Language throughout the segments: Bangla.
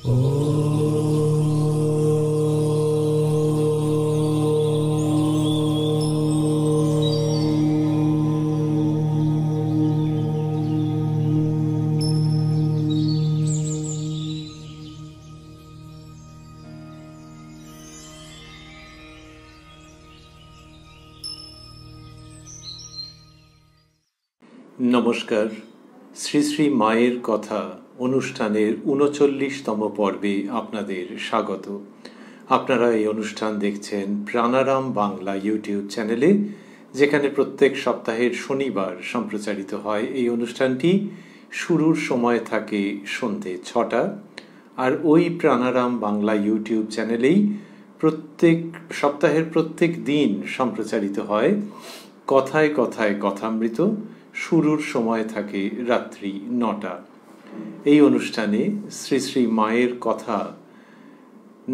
নমস্কার। শ্রী শ্রী মায়ের কথা অনুষ্ঠানের ৩৯তম পর্বে আপনাদের স্বাগত। আপনারা এই অনুষ্ঠান দেখছেন প্রাণারাম বাংলা ইউটিউব চ্যানেলে, যেখানে প্রত্যেক সপ্তাহের শনিবার সম্প্রচারিত হয়। এই অনুষ্ঠানটি শুরুর সময় থাকে সন্ধে ৬টা, আর ওই প্রাণারাম বাংলা ইউটিউব চ্যানেলেই প্রত্যেক সপ্তাহের প্রত্যেক দিন সম্প্রচারিত হয় কথায় কথায় কথামৃত। শুরুর সময় থাকে রাত্রি ৯টা। এই অনুষ্ঠানে শ্রী শ্রী মায়ের কথা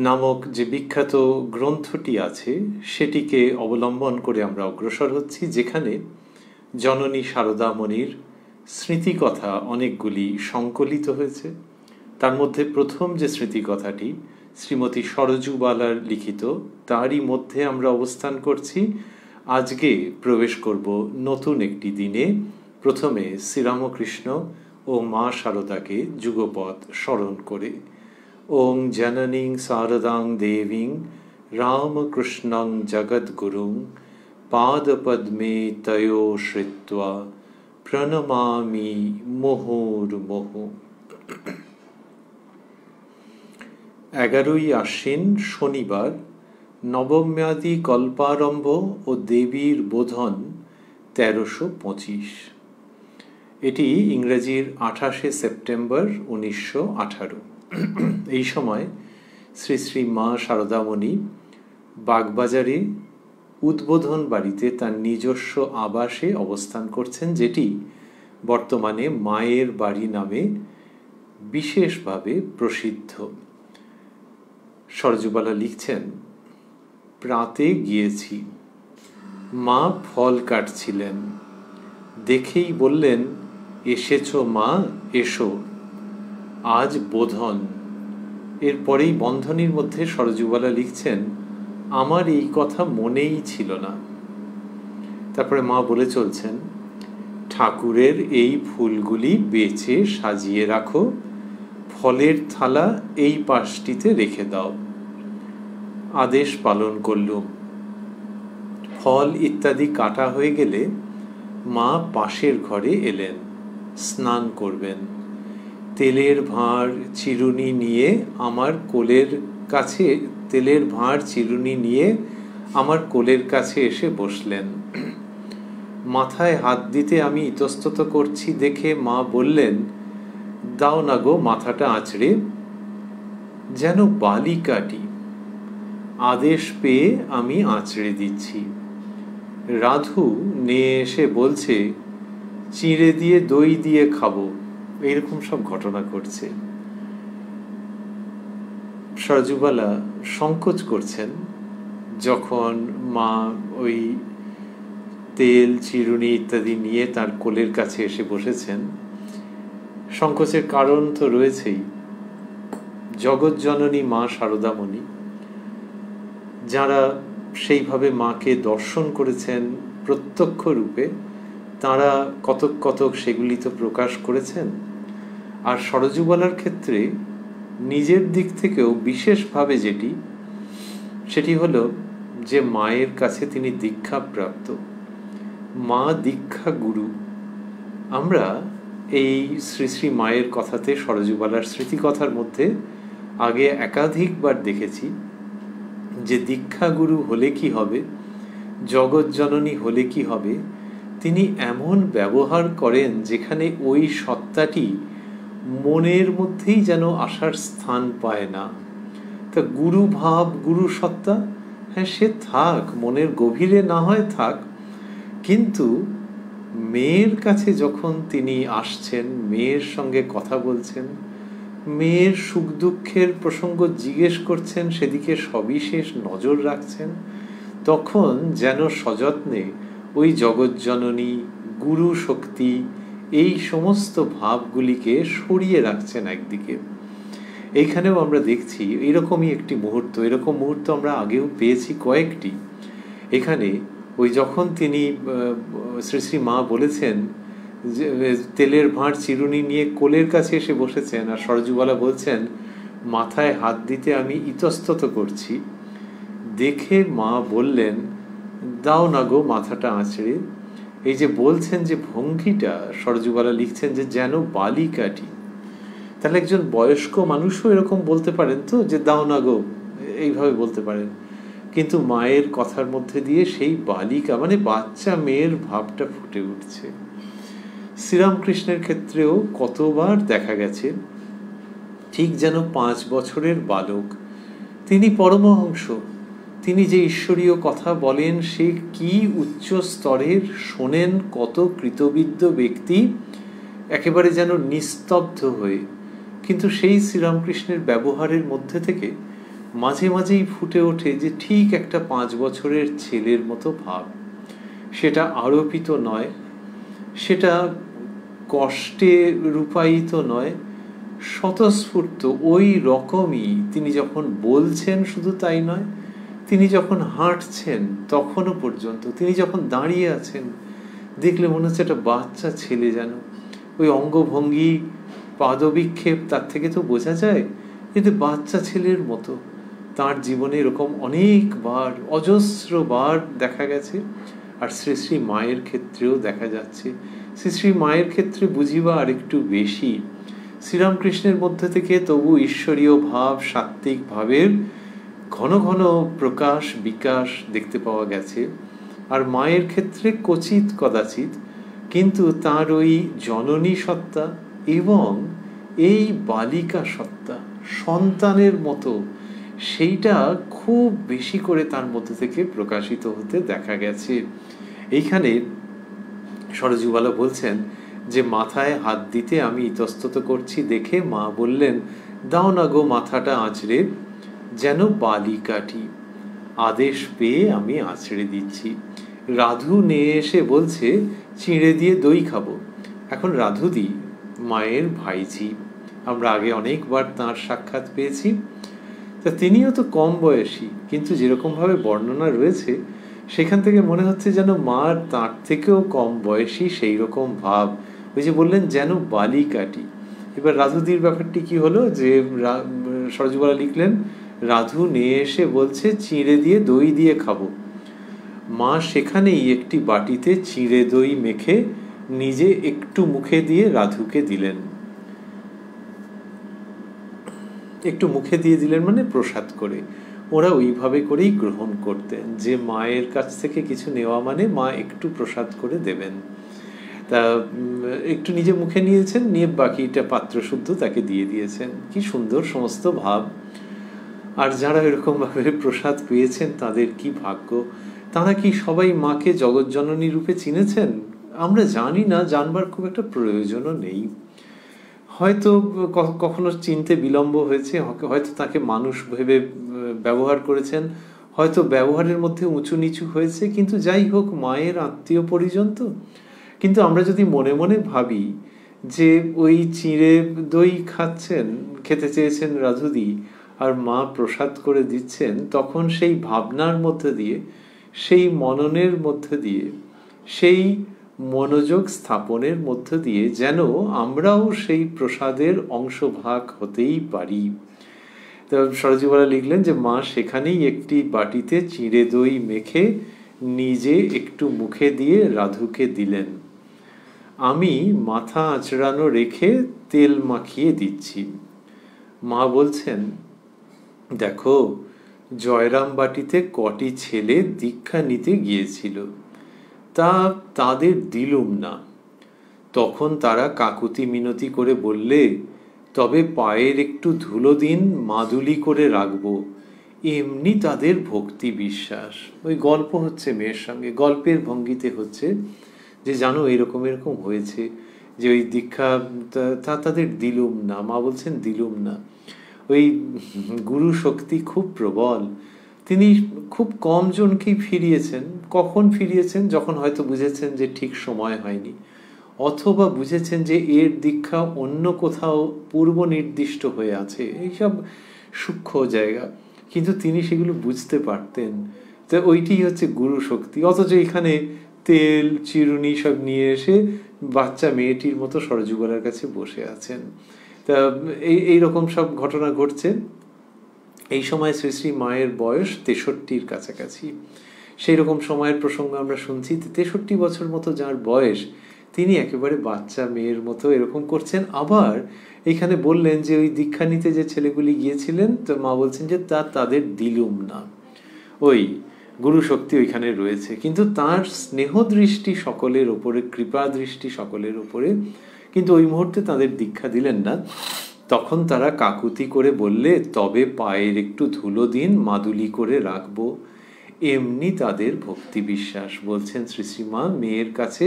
নামক যে বিখ্যাত গ্রন্থটি আছে সেটিকে অবলম্বন করে আমরা অগ্রসর হচ্ছি, যেখানে জননী সারদা মণির স্মৃতিকথা অনেকগুলি সংকলিত হয়েছে। তার মধ্যে প্রথম যে স্মৃতিকথাটি শ্রীমতী সরজুবালার লিখিত, তারই মধ্যে আমরা অবস্থান করছি। আজকে প্রবেশ করব নতুন একটি দিনে। প্রথমে শ্রীরামকৃষ্ণ ও মা শারদাকে যুগপৎ স্মরণ করে। ওং জননীং শারদাং দেবীং রামকৃষ্ণং জগদ্গুরুং পাদপদ্মে তয়ো শ্রিত্বা প্রণমামি মুহুর্মুহু। 11ই আশ্বিন শনিবার, নবম্যাদি কল্পারম্ভ ও দেবীর বোধন 1325। এটি ইংরেজির 28শে সেপ্টেম্বর 1918। এই সময় শ্রী শ্রী মা শারদামণি বাগবাজারে উদ্বোধন বাড়িতে তার নিজস্ব আবাসে অবস্থান করছেন, যেটি বর্তমানে মায়ের বাড়ি নামে বিশেষভাবে প্রসিদ্ধ। সরজুবালা লিখছেন, প্রাতে গিয়েছি, মা ফল কাটছিলেন, দেখেই বললেন, এসেছ মা, এসো, আজ বোধন। এরপরেই বন্ধনীর মধ্যে সরজুবালা লিখছেন, আমার এই কথা মনেই ছিল না। তারপরে মা বলে চলছেন, ঠাকুরের এই ফুলগুলি বেচে সাজিয়ে রাখো, ফলের থালা এই পাশটিতে রেখে দাও। আদেশ পালন করলুম। ফল ইত্যাদি কাটা হয়ে গেলে মা পাশের ঘরে এলেন, স্নান করবেন। তেলের ভাঁড় চিরুনি নিয়ে আমার কোলের কাছে এসে বসলেন। মাথায় হাত দিতে আমি ইতস্তত করছি দেখে মা বললেন, দাও না গো মাথাটা আঁচড়ে, যেন বালি কাটি। আদেশ পেয়ে আমি আঁচড়ে দিচ্ছি। রাধু নিয়ে এসে বলছে, চিঁড়ে দিয়ে দই দিয়ে খাবো। এইরকম সব ঘটনা ঘটছে। সরজুবালা সংকোচ করছেন। যখন মা ওই তেল চিরুনি ইত্যাদি নিয়ে তার কোলের কাছে এসে বসেছেন, সংকোচের কারণ তো রয়েছেই। জগৎজননী মা শারদামণি, যারা সেইভাবে মাকে দর্শন করেছেন প্রত্যক্ষ রূপে, তাঁরা কতক কতক সেগুলি তো প্রকাশ করেছেন। আর সরজুবালার ক্ষেত্রে নিজের দিক থেকেও বিশেষভাবে সেটি হলো যে মায়ের কাছে তিনি দীক্ষাপ্রাপ্ত, মা দীক্ষা গুরু। আমরা এই শ্রী শ্রী মায়ের কথাতে সরজুবালার স্মৃতিকথার মধ্যে আগে একাধিকবার দেখেছি যে দীক্ষাগুরু হলে কি হবে, জগৎজননী হলে কি হবে। তিনি এমন ব্যবহার করেন যেখানে ওই সত্তাটি মনের মধ্যেই যেন আসার স্থান পায় না। তা গুরু ভাব, গুরু সত্তা, হ্যাঁ সে থাক, মনের গভীরে না হয় থাক, কিন্তু মেয়ের কাছে যখন তিনি আসছেন, মেয়ের সঙ্গে কথা বলছেন, মেয়ের সুখ দুঃখের প্রসঙ্গ জিজ্ঞেস করছেন, সেদিকে সবিশেষ নজর রাখছেন, তখন যেন সযত্নে ওই জগৎজননী, গুরু শক্তি, এই সমস্ত ভাবগুলিকে সরিয়ে রাখছেন একদিকে। এইখানেও আমরা দেখছি এরকমই একটি মুহূর্ত, এরকম মুহূর্ত আমরা আগেও পেয়েছি কয়েকটি। এখানে ওই যখন তিনি শ্রী শ্রী মা বলেছেন যে তেলের ভাঁড় চিরুনি নিয়ে কোলের কাছে এসে বসেছেন, আর সরজুবালা বলছেন মাথায় হাত দিতে আমি ইতস্তত করছি, দেখে মা বললেন দাও না গো মাথাটা আঁচড়ে। এই যে বলছেন যে ভঙ্গিটা, সরজুবালা লিখছেন যে যেন বালিকাটি। তাহলে একজন বয়স্ক মানুষও এরকম বলতে পারেন তো, যে দাও না গো, এইভাবে বলতে পারেন। কিন্তু মায়ের কথার মধ্যে দিয়ে সেই বালিকা মানে বাচ্চা মেয়ের ভাবটা ফুটে উঠছে। শ্রীরামকৃষ্ণের ক্ষেত্রেও কতবার দেখা গেছে ঠিক যেন 5 বছরের বালক। তিনি পরমহংস, তিনি যে ঈশ্বরীয় কথা বলেন সে কি উচ্চ স্তরের, শোনেন কত কৃতবিদ্য ব্যক্তি একেবারে যেন নিস্তব্ধ হয়ে। কিন্তু সেই শ্রীরামকৃষ্ণের ব্যবহারের মধ্যে থেকে মাঝে মাঝেই ফুটে ওঠে যে ঠিক একটা 5 বছরের ছেলের মতো ভাব। সেটা আরোপিত নয়, সেটা কষ্টে রূপায়িত নয়, স্বতঃস্ফূর্ত ওই রকমই। তিনি যখন বলছেন শুধু তাই নয়, তিনি যখন হাঁটছেন তখনও পর্যন্ত, তিনি যখন দাঁড়িয়ে আছেন দেখলে মনে হচ্ছে একটা বাচ্চা ছেলে যেন। ওই অঙ্গভঙ্গি, পাদবিক্ষেপ, তার থেকে তো বোঝা যায় কিন্তু বাচ্চা ছেলের মতো। তার জীবনে এরকম অনেকবার, অজস্রবার দেখা গেছে। আর শ্রী শ্রী মায়ের ক্ষেত্রেও দেখা যাচ্ছে। শ্রী শ্রী মায়ের ক্ষেত্রে বুঝিবা আর একটু বেশি। শ্রীরামকৃষ্ণের মধ্যে থেকে তবু ঈশ্বরীয় ভাব, সাত্ত্বিক ভাবের ঘন ঘন প্রকাশ বিকাশ দেখতে পাওয়া গেছে। আর মায়ের ক্ষেত্রে কচিত কদাচিৎ, কিন্তু তার ওই জননী সত্তা এবং এই বালিকা সত্তা, সন্তানের মতো, সেইটা খুব বেশি করে তার মধ্যে থেকে প্রকাশিত হতে দেখা গেছে। এইখানে সরজুবালা বলছেন যে মাথায় হাত দিতে আমি ইতস্তত করছি, দেখে মা বললেন দাও না গো মাথাটা আঁচড়ে, যেন বালিকাটি। আদেশ পেয়ে আমি আঁচড়ে দিচ্ছি। রাধু নিয়ে এসে বলছে চিঁড়ে দিয়ে দই খাবো। এখন রাধুদি মায়ের ভাইঝি, আমরা আগে অনেকবার তাঁর সাক্ষাৎ পেয়েছি। তা তিনিও তো কম বয়সী, কিন্তু যেরকমভাবে বর্ণনা রয়েছে সেখান থেকে মনে হচ্ছে যেন মা তার থেকেও কম বয়সী, সেই রকম ভাব। ওই যে বললেন যেন বালিকাটি। এবার রাধুদির ব্যাপারটি কি হলো, যে সরজুবালা লিখলেন রাধু নিয়ে এসে বলছে চিঁড়ে দিয়ে দই দিয়ে খাবো। মা সেখানেই একটি বাটিতে চিঁড়ে দই মেখে নিজে একটু মুখে দিয়ে রাধুকে দিলেন। একটু মুখে দিয়ে দিলেন মানে প্রসাদ করে। ওরা ওইভাবে করেই গ্রহণ করতেন, যে মায়ের কাছ থেকে কিছু নেওয়া মানে মা একটু প্রসাদ করে দেবেন। তা একটু নিজে মুখে নিয়েছেন, নিয়ে বাকিটা পাত্র শুদ্ধ তাকে দিয়ে দিয়েছেন। কি সুন্দর সমস্ত ভাব। আর যারা এরকমভাবে প্রসাদ পেয়েছেন তাদের কি ভাগ্য। তারা কি সবাই মাকে জগৎজননী রূপে চিনেছেন? আমরা জানি না, জানবার খুব একটা প্রয়োজনও নেই। হয়তো কখনো চিনতে বিলম্ব হয়েছে, হয়তো তাকে মানুষ ভেবে ব্যবহার করেছেন, হয়তো ব্যবহারের মধ্যে উঁচু নিচু হয়েছে, কিন্তু যাই হোক মায়ের আত্মীয় পরিজন তো। কিন্তু আমরা যদি মনে মনে ভাবি যে ওই চিঁড়ে দই খেতে চেয়েছেন রাধুদি, আর মা প্রসাদ করে দিচ্ছেন, তখন সেই ভাবনার মধ্যে দিয়ে, সেই মননের মধ্যে দিয়ে, সেই মনোযোগ স্থাপনের মধ্য দিয়ে যেন আমরাও সেই প্রসাদের অংশভাগ হতেই পারি। তো সরজুবালা লিখলেন যে মা সেখানেই একটি বাটিতে চিঁড়ে দই মেখে নিজে একটু মুখে দিয়ে রাধুকে দিলেন। আমি মাথা আঁচড়ানো রেখে তেল মাখিয়ে দিচ্ছি। মা বলছেন দেখো জয়রাম বাটিতে কটি ছেলে দীক্ষা নিতে গিয়েছিল, তাদের দিলুম না। তখন তারা কাকুতি মিনতি করে বললে তবে পায়ের একটু ধুলো দিন, মাদুলি করে রাখবো। এমনি তাদের ভক্তি বিশ্বাস। ওই গল্প হচ্ছে মেয়ের সঙ্গে, গল্পের ভঙ্গিতে হচ্ছে যে জানো এরকম এরকম হয়েছে, যে ওই দীক্ষা তাদের দিলুম না। মা বলছেন দিলুম না। ওই গুরু শক্তি খুব প্রবল। তিনি খুব কম জনকেই ফিরিয়েছেন। কখন ফিরিয়েছেন? যখন হয়তো বুঝেছেন যে ঠিক সময় হয়নি। অথবা বুঝেছেন যে এর দীক্ষা অন্য কোথাও পূর্ব নির্দিষ্ট হয়ে আছে, এইসব সূক্ষ্ম জায়গা, কিন্তু তিনি সেগুলো বুঝতে পারতেন। তো ওইটি হচ্ছে গুরু শক্তি। অথচ এখানে তেল চিরুনি সব নিয়ে এসে বাচ্চা মেয়েটির মতো সরযুগলার কাছে বসে আছেন। তা এইরকম সব ঘটনা ঘটছে। এই সময় শ্রী শ্রী মায়ের বয়স 63-র কাছাকাছি। সেই রকম সময়ের প্রসঙ্গ আমরা শুনছি। 63 বছর মতো যার বয়স, তিনি একেবারে বাচ্চা মেয়ের মতো এরকম করছেন। আবার এখানে বললেন যে ওই দীক্ষা নিতে যে ছেলেগুলি গিয়েছিলেন, তো মা বলছেন যে তাদের দিলুম না, ওই গুরু শক্তি ওইখানে রয়েছে, কিন্তু তার স্নেহ দৃষ্টি সকলের ওপরে, কৃপা দৃষ্টি সকলের ওপরে, কিন্তু ওই মুহূর্তে তাদের দীক্ষা দিলেন না। তখন তারা কাকুতি করে বললে, তবে পায়ের একটু ধুলো দিন, মাদুলি করে রাখবো। এমনি তাদের ভক্তি বিশ্বাস। বলছেন শ্রী শ্রী মা মেয়ের কাছে,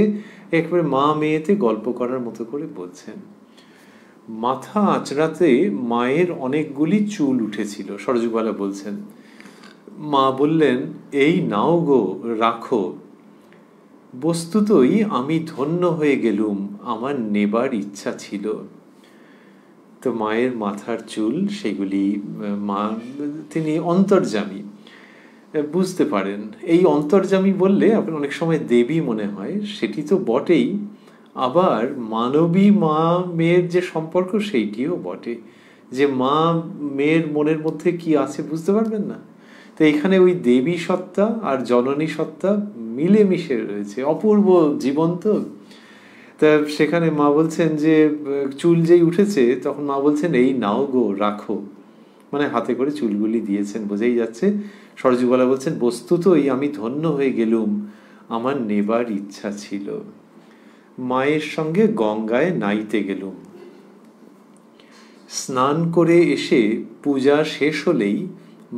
একবারে মা মেয়েতে গল্প করার মতো করে বলছেন। মাথা আঁচড়াতে মায়ের অনেকগুলি চুল উঠেছিল, সরযুবালা বলছেন। মা বললেন, এই নাও গো, রাখো। বস্তুতই আমি ধন্য হয়ে গেলুম, আমার নেবার ইচ্ছা ছিল। তো মায়ের মাথার চুল সেগুলি মা, তিনি অন্তর্যামী, বুঝতে পারেন। এই অন্তর্যামী বললে আপনার অনেক সময় দেবী মনে হয়, সেটি তো বটেই, আবার মানবী মা মেয়ের যে সম্পর্ক সেইটিও বটে, যে মা মেয়ের মনের মধ্যে কি আছে বুঝতে পারবেন না। তো এখানে ওই দেবী সত্তা আর জননী সত্তা মিলেমিশে রয়েছে, অপূর্ব জীবন্ত। তা সেখানে মা বলছেন যে চুল যেই উঠেছে, তখন মা বলছেন, এই নাও গো, রাখো। মানে হাতে করে চুলগুলি দিয়েছেন, বোঝাই যাচ্ছে। সরযুবালা বলছেন, বস্তুতই আমি ধন্য হয়ে গেলুম, আমার নেবার ইচ্ছা ছিল। মায়ের সঙ্গে গঙ্গায় নাইতে গেলুম। স্নান করে এসে পূজা শেষ হলেই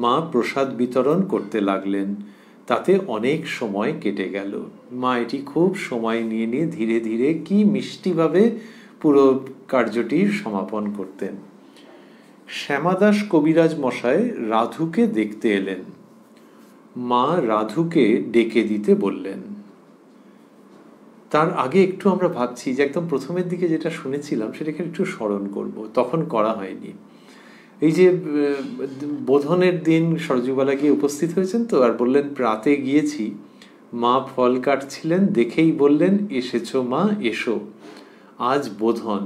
মা প্রসাদ বিতরণ করতে লাগলেন। তাতে অনেক সময় কেটে গেল। মা এটি খুব সময় নিয়ে নিয়ে ধীরে ধীরে কি মিষ্টিভাবে পুরো কার্যটির সমাপন করতেন। শ্যামাদাস কবিরাজ মশাই রাধুকে দেখতে এলেন। মা রাধুকে ডেকে দিতে বললেন। তার আগে একটু আমরা ভাবছি যে একদম প্রথমের দিকে যেটা শুনেছিলাম সেটাকে একটু স্মরণ করব, তখন করা হয়নি। এই যে বোধনের দিন সরযুবালা গিয়ে উপস্থিত হয়েছেন তো, আর বললেন প্রাতে গিয়েছি, মা ফল কাটছিলেন, দেখেই বললেন, এসেছো মা, এসো, আজ বোধন।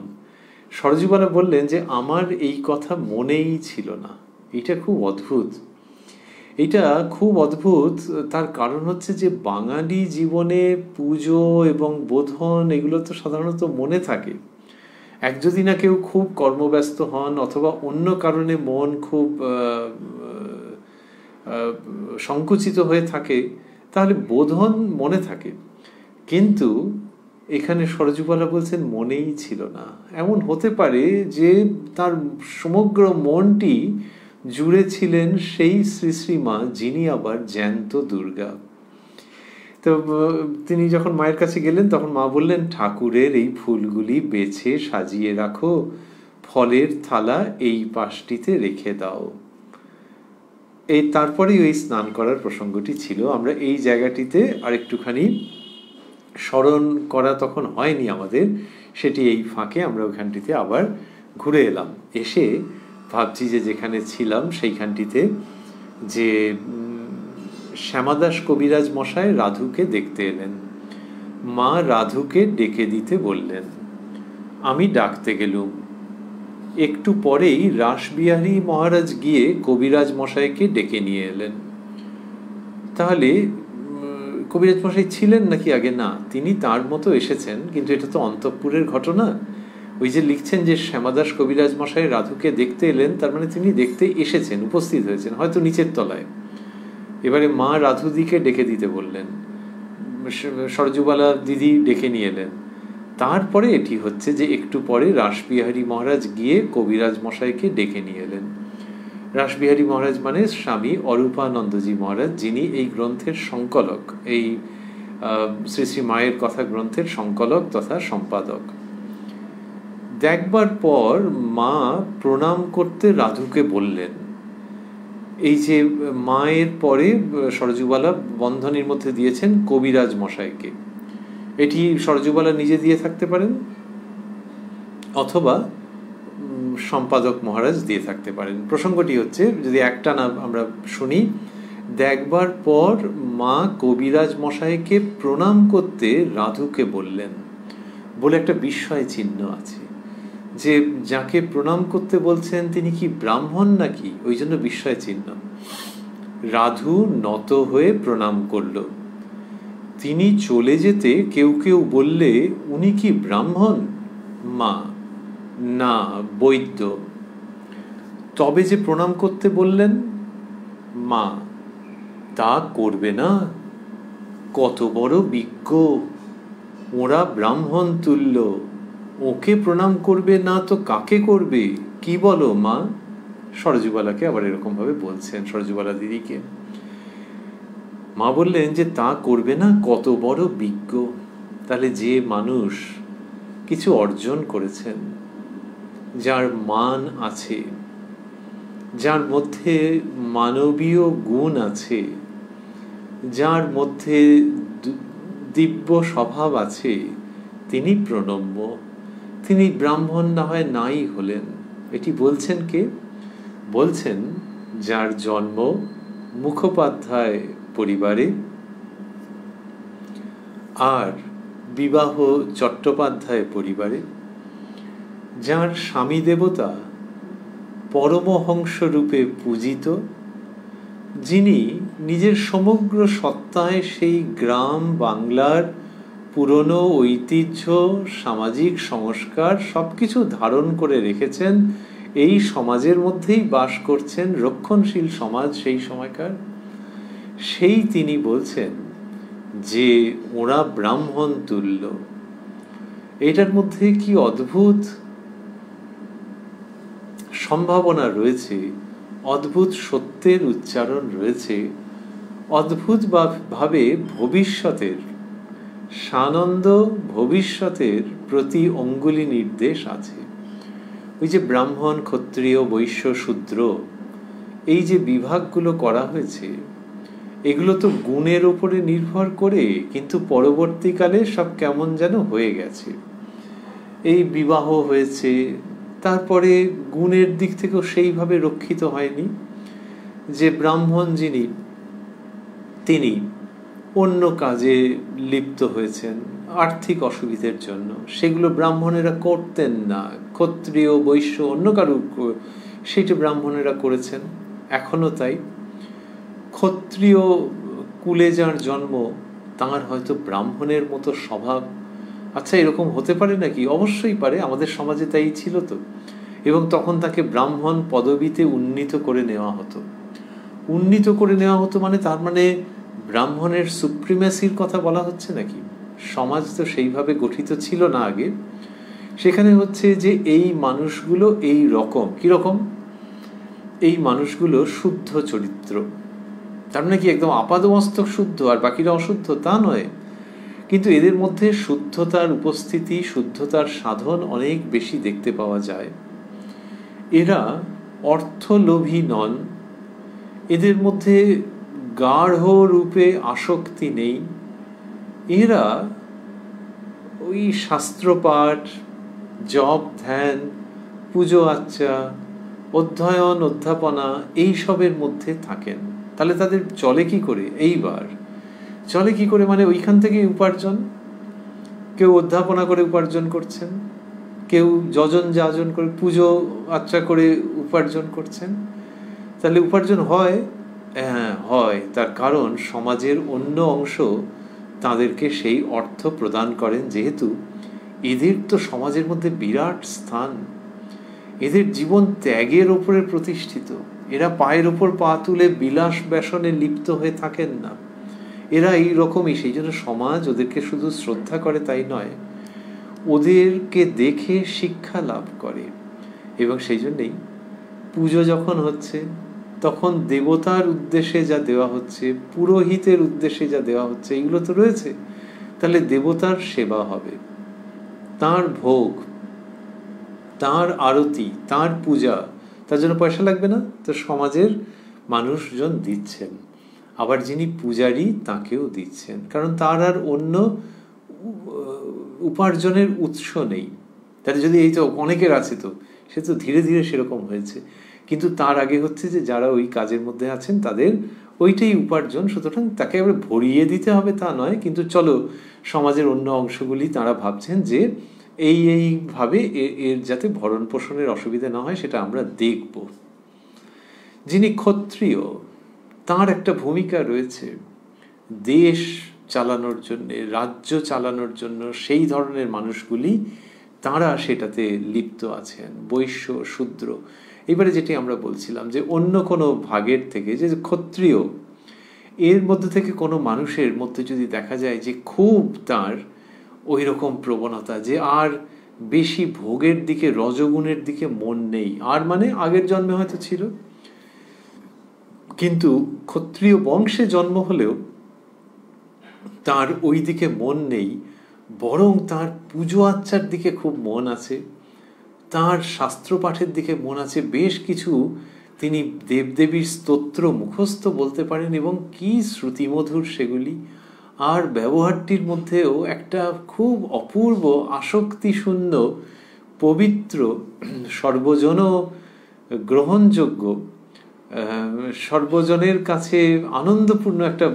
সরযুবালা বললেন যে আমার এই কথা মনেই ছিল না। এটা খুব অদ্ভুত, এটা খুব অদ্ভুত। তার কারণ হচ্ছে যে বাঙালি জীবনে পুজো এবং বোধন এগুলো তো সাধারণত মনে থাকে। এক যদি না কেউ খুব কর্মব্যস্ত হন অথবা অন্য কারণে মন খুব সংকুচিত হয়ে থাকে, তাহলে বোধন মনে থাকে। কিন্তু এখানে সরযুবালা বলছেন মনেই ছিল না। এমন হতে পারে যে তার সমগ্র মনটি জুড়ে ছিলেন সেই শ্রী শ্রীমা, যিনি আবার জ্যান্ত দুর্গা। তো তিনি যখন মায়ের কাছে গেলেন, তখন মা বললেন, ঠাকুরের এই ফুলগুলি বেছে সাজিয়ে রাখো, ফলের থালা এই পাশটিতে রেখে দাও। এই তারপরেই ওই স্নান করার প্রসঙ্গটি ছিল। আমরা এই জায়গাটিতে আরেকটুখানি স্মরণ করা তখন হয়নি আমাদের, সেটি এই ফাঁকে আমরা ওইখানটিতে আবার ঘুরে এলাম। এসে ভাবছি যে যেখানে ছিলাম সেইখানটিতে, যে শ্যামাদাস কবিরাজ মশাই রাধুকে দেখতে এলেন। মা রাধুকে ডেকে দিতে বললেন। আমি ডাকতে গেলুম। একটু পরেই রাসবিহারী মহারাজ গিয়ে কবিরাজ মশাইকে ডেকে নিয়ে এলেন। তাহলে কবিরাজ মশাই ছিলেন নাকি আগে? না, তিনি তার মতো এসেছেন, কিন্তু এটা তো অন্তঃপুরের ঘটনা। ওই যে লিখছেন যে শ্যামাদাস কবিরাজ মশাই রাধুকে দেখতে এলেন, তার মানে তিনি দেখতে এসেছেন, উপস্থিত হয়েছেন, হয়তো নিচের তলায়। এবারে মা রাধুদিকে ডেকে দিতে বললেন, সরযুবালা দিদি ডেকে নিয়ে এলেন। তারপরে এটি হচ্ছে যে একটু পরে রাসবিহারী মহারাজ গিয়ে কবিরাজ মশাইকে ডেকে নিয়ে এলেন। রাসবিহারী মহারাজ মানে স্বামী অরূপানন্দজি মহারাজ, যিনি এই গ্রন্থের সংকলক, এই শ্রী শ্রী মায়ের কথা গ্রন্থের সংকলক তথা সম্পাদক। দেখবার পর মা প্রণাম করতে রাধুকে বললেন। এই যে মায়ের পরে সরযুবালা বন্ধনীর মধ্যে দিয়েছেন কবিরাজ মশাইকে, এটি সরজুবালা নিজে দিয়ে থাকতে পারেন, অথবা সম্পাদক মহারাজ দিয়ে থাকতে পারেন। প্রসঙ্গটি হচ্ছে, যদি একটা না আমরা শুনি, দেখবার পর মা কবিরাজ মশাইকে প্রণাম করতে রাধুকে বললেন বলে একটা বিস্ময় চিহ্ন আছে, যে যাকে প্রণাম করতে বলছেন তিনি কি ব্রাহ্মণ নাকি, ওই জন্য বিস্ময় চিহ্ন। রাধু নত হয়ে প্রণাম করল। তিনি চলে যেতে কেউ কেউ বললে, উনি কি ব্রাহ্মণ? মা, না, বৈদ্য। তবে যে প্রণাম করতে বললেন? মা, তা করবে না, কত বড় বিজ্ঞ, ওরা ব্রাহ্মণ তুল্য, ওকে প্রণাম করবে না তো কাকে করবে, কি বলো মা? সরজুবালাকে আবার এরকম ভাবে বলছেন, সরজুবালা দিদিকে। মা বললেন যে তা করবে না, কত বড় বিজ্ঞ। তাহলে যে মানুষ কিছু অর্জন করেছেন, যার মান আছে, যার মধ্যে মানবীয় গুণ আছে, যার মধ্যে দিব্য স্বভাব আছে, তিনি প্রণম্য। তিনি ব্রাহ্মণ না হয় নাই হলেন। এটি বলছেন কে? বলছেন যার জন্ম মুখোপাধ্যায় পরিবারে আর বিবাহ চট্টোপাধ্যায় পরিবারে, যার স্বামী দেবতা পরমহংস রূপে পূজিত, যিনি নিজের সমগ্র সত্তায় সেই গ্রাম বাংলার পুরনো ঐতিহ্য, সামাজিক সংস্কার সবকিছু ধারণ করে রেখেছেন, এই সমাজের মধ্যেই বাস করছেন, রক্ষণশীল সমাজ সেই সময়কার, সেই তিনি বলছেন যে ওরা ব্রাহ্মণ তুল্য। এটার মধ্যে কি অদ্ভুত সম্ভাবনা রয়েছে, অদ্ভুত সত্যের উচ্চারণ রয়েছে, অদ্ভুত ভাবে ভবিষ্যতের সানন্দ, ভবিষ্যতের প্রতি অঙ্গুলি নির্দেশ আছে। ওই যে ব্রাহ্মণ, ক্ষত্রিয়, বৈশ্য, শূদ্র, এই যে বিভাগগুলো করা হয়েছে, এগুলো তো গুণের উপরে নির্ভর করে, কিন্তু পরবর্তীকালে সব কেমন যেন হয়ে গেছে। এই বিবাহ হয়েছে, তারপরে গুণের দিক থেকেও সেইভাবে রক্ষিত হয়নি। যে ব্রাহ্মণ যিনি, তিনি অন্য কাজে লিপ্ত হয়েছেন আর্থিক অসুবিধার জন্য, সেগুলো ব্রাহ্মণেরা করতেন না। ক্ষত্রিয়, বৈশ্য, অন্য কারো সেটা ব্রাহ্মণেরা করেছেন, এখনো তাই। ক্ষত্রিয় কুলে যার জন্ম, তাঁর হয়তো ব্রাহ্মণের মতো স্বভাব। আচ্ছা, এরকম হতে পারে নাকি? অবশ্যই পারে, আমাদের সমাজে তাই ছিল তো। এবং তখন তাকে ব্রাহ্মণ পদবিতে উন্নীত করে নেওয়া হতো। উন্নীত করে নেওয়া হতো মানে, তার মানে ব্রাহ্মণের সুপ্রিমেসির কথা বলা হচ্ছে নাকি? সমাজ তো সেইভাবে গঠিত ছিল না আগে। সেখানে হচ্ছে যে এই মানুষগুলো এই রকম, কিরকম? এই মানুষগুলো শুদ্ধ চরিত্র। তার মানে কি একদম আপাদমস্তক শুদ্ধ আর বাকিরা অশুদ্ধ? তা নয়, কিন্তু এদের মধ্যে শুদ্ধতার উপস্থিতি, শুদ্ধতার সাধন অনেক বেশি দেখতে পাওয়া যায়। এরা অর্থলোভী নন, এদের মধ্যে গাঢ় রূপে আসক্তি নেই। এরা ওই শাস্ত্রপাঠ, জপ, ধ্যান, পুজো আচ্চা, অধ্যয়ন, অধ্যাপনা, এইসবের মধ্যে থাকেন। তাহলে তাদের চলে কি করে? এইবার চলে কি করে মানে ওইখান থেকে উপার্জন। কেউ অধ্যাপনা করে উপার্জন করছেন, কেউ যজন যাজন করে পুজো আচ্চা করে উপার্জন করছেন। তাহলে উপার্জন হয়? হ্যাঁ হয়, তার কারণ সমাজের অন্য অংশ তাদেরকে সেই অর্থ প্রদান করেন, যেহেতু এদের তো সমাজের মধ্যে বিরাট স্থান। এদের জীবন ত্যাগের ওপরে প্রতিষ্ঠিত। এরা পায়ের ওপর পা তুলে বিলাস ব্যসনে লিপ্ত হয়ে থাকেন না। এরা এই রকমই, সেই জন্য সমাজ ওদেরকে শুধু শ্রদ্ধা করে তাই নয়, ওদেরকে দেখে শিক্ষা লাভ করে। এবং সেই জন্যেই পুজো যখন হচ্ছে, তখন দেবতার উদ্দেশ্যে যা দেওয়া হচ্ছে, পুরোহিতের উদ্দেশ্যে যা দেওয়া হচ্ছে, এইগুলো তো রয়েছে। তাহলে দেবতার সেবা হবে, তার ভোগ, তার আরতি, তার পূজা, তার জন্য পয়সা লাগবে না? তো সমাজের মানুষজন দিচ্ছেন। আবার যিনি পূজারী তাকেও দিচ্ছেন, কারণ তার আর অন্য উপার্জনের উৎস নেই। তাহলে যদি এই তো অনেকের আছে, তো সে তো ধীরে ধীরে সেরকম হয়েছে, কিন্তু তার আগে হচ্ছে যে যারা ওই কাজের মধ্যে আছেন তাদের ওইটাই উপার্জন, সুতরাং তাকে আবার ভরিয়ে দিতে হবে তা নয়, কিন্তু চলো সমাজের অন্য অংশগুলি তারা ভাবছেন যে এইভাবে এর যাতে ভরণ পোষণের অসুবিধা না হয় সেটা আমরা দেখব। যিনি ক্ষত্রিয় তার একটা ভূমিকা রয়েছে দেশ চালানোর জন্য, রাজ্য চালানোর জন্য, সেই ধরনের মানুষগুলি তারা সেটাতে লিপ্ত আছেন, বৈশ্য শূদ্র। এবারে যেটি আমরা বলছিলাম যে অন্য কোনো ভাগের থেকে, যে ক্ষত্রিয় এর মধ্যে থেকে কোনো মানুষের মধ্যে যদি দেখা যায় যে খুব তার ওই রকম প্রবণতা যে আর বেশি ভোগের দিকে, রজগুণের দিকে মন নেই, আর মানে আগের জন্মে হয়তো ছিল, কিন্তু ক্ষত্রিয় বংশে জন্ম হলেও তার ওই দিকে মন নেই, বরং তার পুজো আচ্চার দিকে খুব মন আছে, তার শাস্ত্র পাঠের দিকে মন আছে, বেশ কিছু তিনি দেবদেবীর স্তোত্র মুখস্থ বলতে পারেন, এবং কি শ্রুতিমধুর সেগুলি। আর ব্যবহারটির মধ্যেও একটা খুব অপূর্ব আসক্তিশূন্য, পবিত্র, সর্বজন গ্রহণযোগ্য, সর্বজনের কাছে আনন্দপূর্ণ একটা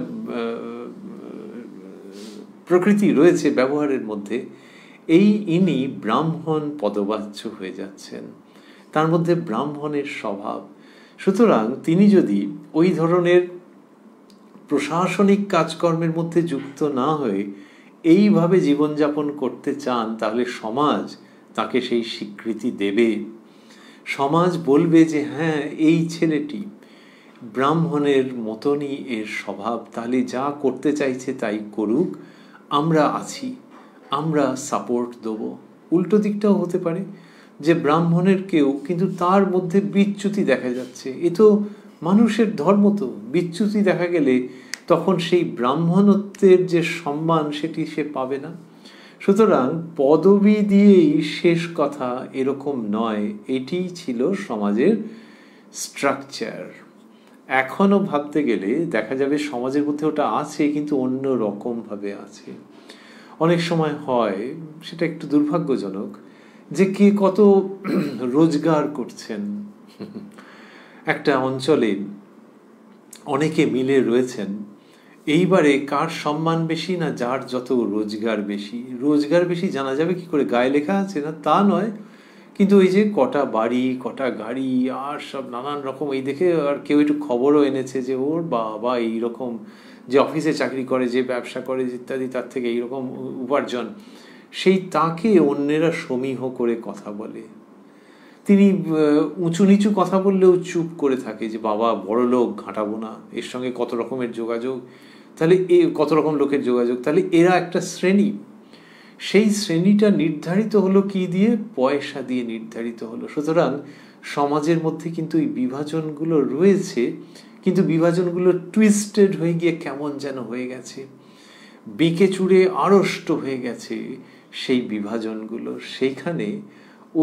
প্রকৃতি রয়েছে ব্যবহারের মধ্যে। ইনি ব্রাহ্মণ পদবাচ্য হয়ে যাচ্ছেন, তার মধ্যে ব্রাহ্মণের স্বভাব। সুতরাং তিনি যদি ওই ধরনের প্রশাসনিক কাজকর্মের মধ্যে যুক্ত না হয়ে এইভাবে জীবনযাপন করতে চান, তাহলে সমাজ তাকে সেই স্বীকৃতি দেবে। সমাজ বলবে যে হ্যাঁ, এই ছেলেটি ব্রাহ্মণের মতনই এর স্বভাব, তাহলে যা করতে চাইছে তাই করুক, আমরা আছি, আমরা সাপোর্ট দেবো। উল্টো দিকটাও হতে পারে যে ব্রাহ্মণের কেউ, কিন্তু তার মধ্যে বিচ্যুতি দেখা যাচ্ছে, এ তো মানুষের ধর্ম, তো বিচ্যুতি দেখা গেলে তখন সেই ব্রাহ্মণত্বের যে সম্মান সেটি সে পাবে না। সুতরাং পদবি দিয়েই শেষ কথা এরকম নয়, এটি ছিল সমাজের স্ট্রাকচার। এখনো ভাবতে গেলে দেখা যাবে সমাজের মধ্যে ওটা আছে, কিন্তু অন্য রকম ভাবে আছে। অনেক সময় হয়, সেটা একটু দুর্ভাগ্যজনক, যে কে কত রোজগার করছেন। একটা অঞ্চলে অনেকে মিলে রয়েছেন, এইবারে কার সম্মান বেশি না যার যত রোজগার বেশি। রোজগার বেশি জানা যাবে কি করে? গায়ে লেখা আছে না তা নয়, কিন্তু ওই যে কটা বাড়ি, কটা গাড়ি, আর সব নানান রকম, এই দেখে আর কেউ একটু খবরও এনেছে যে ওর বাবা এইরকম, যে অফিসে চাকরি করে, যে ব্যবসা করে ইত্যাদি, তার থেকে এইরকম উপার্জন। সেই তাকে অন্যেরা সমীহ করে কথা বলে, তিনি উঁচু নিচু কথা বললেও চুপ করে থাকে যে বাবা বড় লোক, ঘাঁটাবো না, এর সঙ্গে কত রকমের যোগাযোগ, তাহলে কত রকম লোকের যোগাযোগ, তাহলে এরা একটা শ্রেণী। সেই শ্রেণীটা নির্ধারিত হলো কি দিয়ে? পয়সা দিয়ে নির্ধারিত হলো। সুতরাং সমাজের মধ্যে কিন্তু এই বিভাজনগুলো রয়েছে, কিন্তু বিভাজনগুলো টুইস্টেড হয়ে গিয়ে কেমন যেন হয়ে গেছে, বেঁকে চুড়ে আড়ষ্ট হয়ে গেছে সেই বিভাজনগুলো। সেইখানে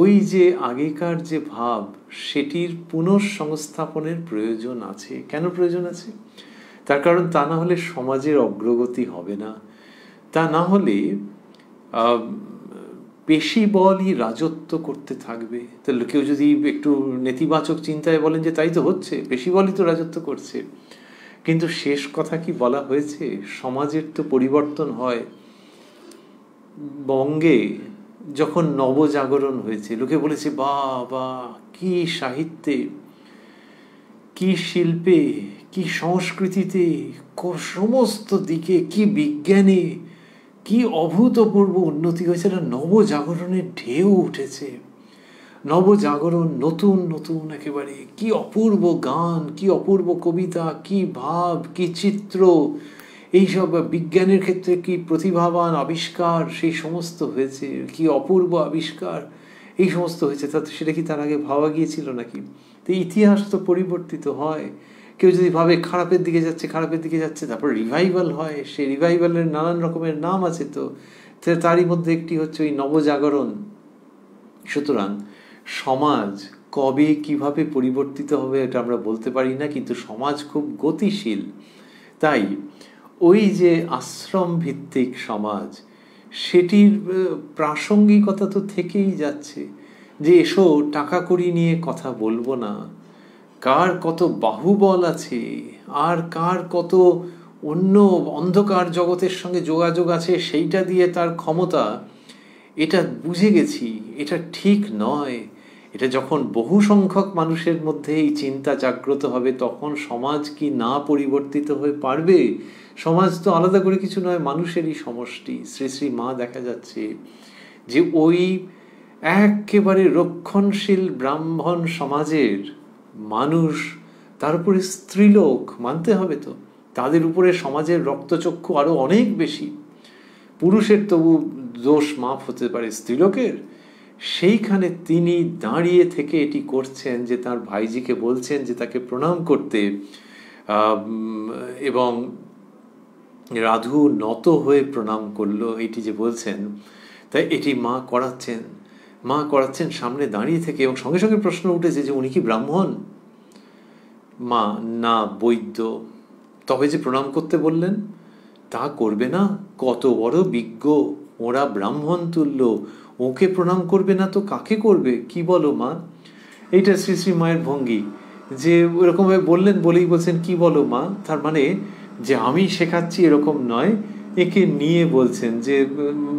ওই যে আগেকার যে ভাব, সেটির পুনঃসংস্থাপনের প্রয়োজন আছে। কেন প্রয়োজন আছে? তার কারণ তা না হলে সমাজের অগ্রগতি হবে না। তা না হলে পেশি বলই রাজত্ব করতে থাকবে। তাহলে কেউ যদি একটু নেতিবাচক চিন্তায় বলেন যে তাই তো হচ্ছে, পেশি বলই তো রাজত্ব করছে, কিন্তু শেষ কথা কি বলা হয়েছে? সমাজের তো পরিবর্তন হয়। বঙ্গে যখন নবজাগরণ হয়েছে, লোকে বলেছে বাবা কি সাহিত্যে, কি শিল্পে, কি সংস্কৃতিতে, সমস্ত দিকে, কি বিজ্ঞানে, কি অভূতপূর্ব উন্নতি হয়েছে। নবজাগরণের ঢেউ উঠেছে, নবজাগরণ, নতুন নতুন একেবারে, কি অপূর্ব গান, কি অপূর্ব কবিতা, কি ভাব, কি চিত্র, এইসব বিজ্ঞানের ক্ষেত্রে কি প্রতিভাবান আবিষ্কার, সেই সমস্ত হয়েছে, কি অপূর্ব আবিষ্কার, এই সমস্ত হয়েছে। সেটা কি তার আগে ভাবা গিয়েছিল নাকি? তো ইতিহাস তো পরিবর্তিত হয়। কেউ যদি ভাবে খারাপের দিকে যাচ্ছে, খারাপের দিকে যাচ্ছে, তারপর রিভাইভাল হয়। সেই রিভাইভালের নানান রকমের নাম আছে, তো তারই মধ্যে একটি হচ্ছে ওই নবজাগরণ। সুতরাং সমাজ কবে কিভাবে পরিবর্তিত হবে এটা আমরা বলতে পারি না, কিন্তু সমাজ খুব গতিশীল। তাই ওই যে আশ্রম ভিত্তিক সমাজ, সেটির প্রাসঙ্গিকতা তো থেকেই যাচ্ছে, যে এসো টাকা কড়ি নিয়ে কথা বলবো না, কার কত বাহুবল আছে আর কার কত অন্য অন্ধকার জগতের সঙ্গে যোগাযোগ আছে সেইটা দিয়ে তার ক্ষমতা, এটা বুঝে গেছি, এটা ঠিক নয়। এটা যখন বহু সংখ্যক মানুষের মধ্যে এই চিন্তা জাগ্রত হবে, তখন সমাজ কি না পরিবর্তিত হয়ে পারবে? সমাজ তো আলাদা করে কিছু নয়, মানুষেরই সমষ্টি। শ্রী শ্রী মা দেখা যাচ্ছে যে ওই একেবারে রক্ষণশীল ব্রাহ্মণ সমাজের মানুষ, তার উপরে স্ত্রীলোক, মানতে হবে তো, তাদের উপরে সমাজের রক্তচক্ষু আরো অনেক বেশি। পুরুষের তবু দোষ মাফ হতে পারে, স্ত্রীলোকের সেইখানে তিনি দাঁড়িয়ে থেকে এটি করছেন, যে তার ভাইজিকে বলছেন যে তাকে প্রণাম করতে, এবং রাধু নত হয়ে প্রণাম করলো, এটি যে বলছেন, তাই এটি মা করাচ্ছেন সামনে দাঁড়িয়ে থেকে। এবং সঙ্গে সঙ্গে প্রশ্ন উঠেছে যে উনি কি ব্রাহ্মণ? মা না, বৈদ্য। তবে যে প্রণাম করতে বললেন, তা করবে না? কত বড় বিজ্ঞ, ওরা ব্রাহ্মণ তুল্য, ওকে প্রণাম করবে না তো কাকে করবে? কি বলো মা? এইটা শ্রী শ্রী মায়ের ভঙ্গি, যে ওরকমভাবে বললেন বলেই বলছেন কি বলো মা, তার মানে যে আমি শেখাচ্ছি এরকম নয়, একে নিয়ে বলছেন যে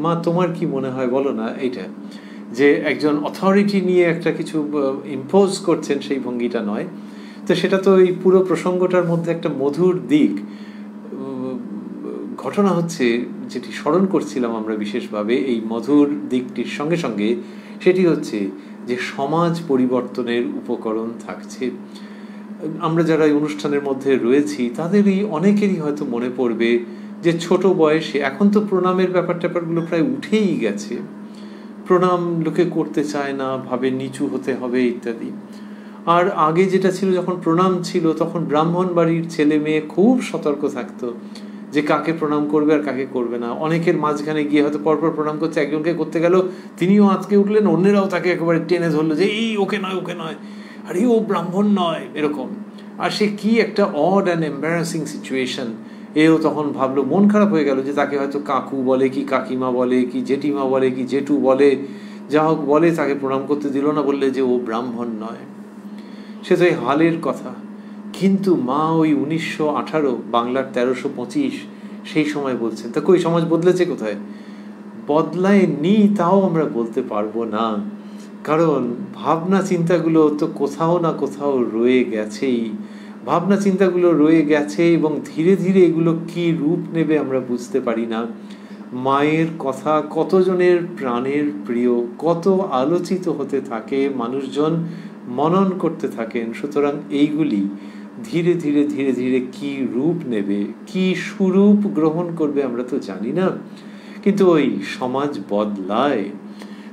মা তোমার কি মনে হয় বলো না। এইটা যে একজন অথরিটি নিয়ে একটা কিছু ইম্পোজ করছেন, সেই ভঙ্গিটা নয়। তো সেটা তো এই পুরো প্রসঙ্গটার মধ্যে একটা মধুর দিক। ঘটনা হচ্ছে, যেটি স্মরণ করছিলাম আমরা বিশেষভাবে এই মধুর দিকটির সঙ্গে সঙ্গে, সেটি হচ্ছে যে সমাজ পরিবর্তনের উপকরণ থাকছে। আমরা যারা এই অনুষ্ঠানের মধ্যে রয়েছি তাদেরই অনেকেরই হয়তো মনে পড়বে যে ছোট বয়সে, এখন তো প্রণামের ব্যাপারগুলো প্রায় উঠেই গেছে, প্রণাম লোকে করতে চায় না, ভাবে নিচু হতে হবে ইত্যাদি। আর আগে যেটা ছিল, যখন প্রণাম ছিল তখন ব্রাহ্মণ বাড়ির ছেলে মেয়ে খুব সতর্ক থাকতো যে কাকে প্রণাম করবে আর কাকে করবে না। অনেকের মাঝখানে গিয়ে হয়তো পরপর প্রণাম করছে, একজনকে করতে গেল, তিনিও আঁতকে উঠলেন, অন্যেরাও তাকে একেবারে টেনে ধরলো যে এই ওকে নয়, আর ও ব্রাহ্মণ নয়, এরকম। আর সে কি একটা অড অ্যান্ড এম্বারাসিং সিচুয়েশন। এও তখন ভাবলো, মন খারাপ হয়ে গেল যে তাকে হয়তো কাকু বলে কি কাকিমা বলে কি জেঠিমা বলে কি জেঠু বলে, যা হোক বলে, তাকে প্রণাম করতে দিল না, বললে যে ও ব্রাহ্মণ নয়। সে তো এই হালের কথা। কিন্তু মা ওই 1918, বাংলার 1325 সেই সময় বলছেন। তা কই সমাজ বদলেছে কোথায়? বদলায়নি তাও আমরা বলতে পারবো না, কারণ ভাবনা চিন্তাগুলো তো কোথাও না কোথাও রয়ে গেছেই। ভাবনা চিন্তাগুলো রয়ে গেছে এবং ধীরে ধীরে এগুলো কি রূপ নেবে আমরা বুঝতে পারি না। মায়ের কথা কতজনের প্রাণের প্রিয়, কত আলোচিত হতে থাকে, মানুষজন মনন করতে থাকেন। সুতরাং এইগুলি ধীরে ধীরে ধীরে ধীরে কি রূপ নেবে, কি স্বরূপ গ্রহণ করবে আমরা তো জানি না, কিন্তু ওই সমাজ বদলায়।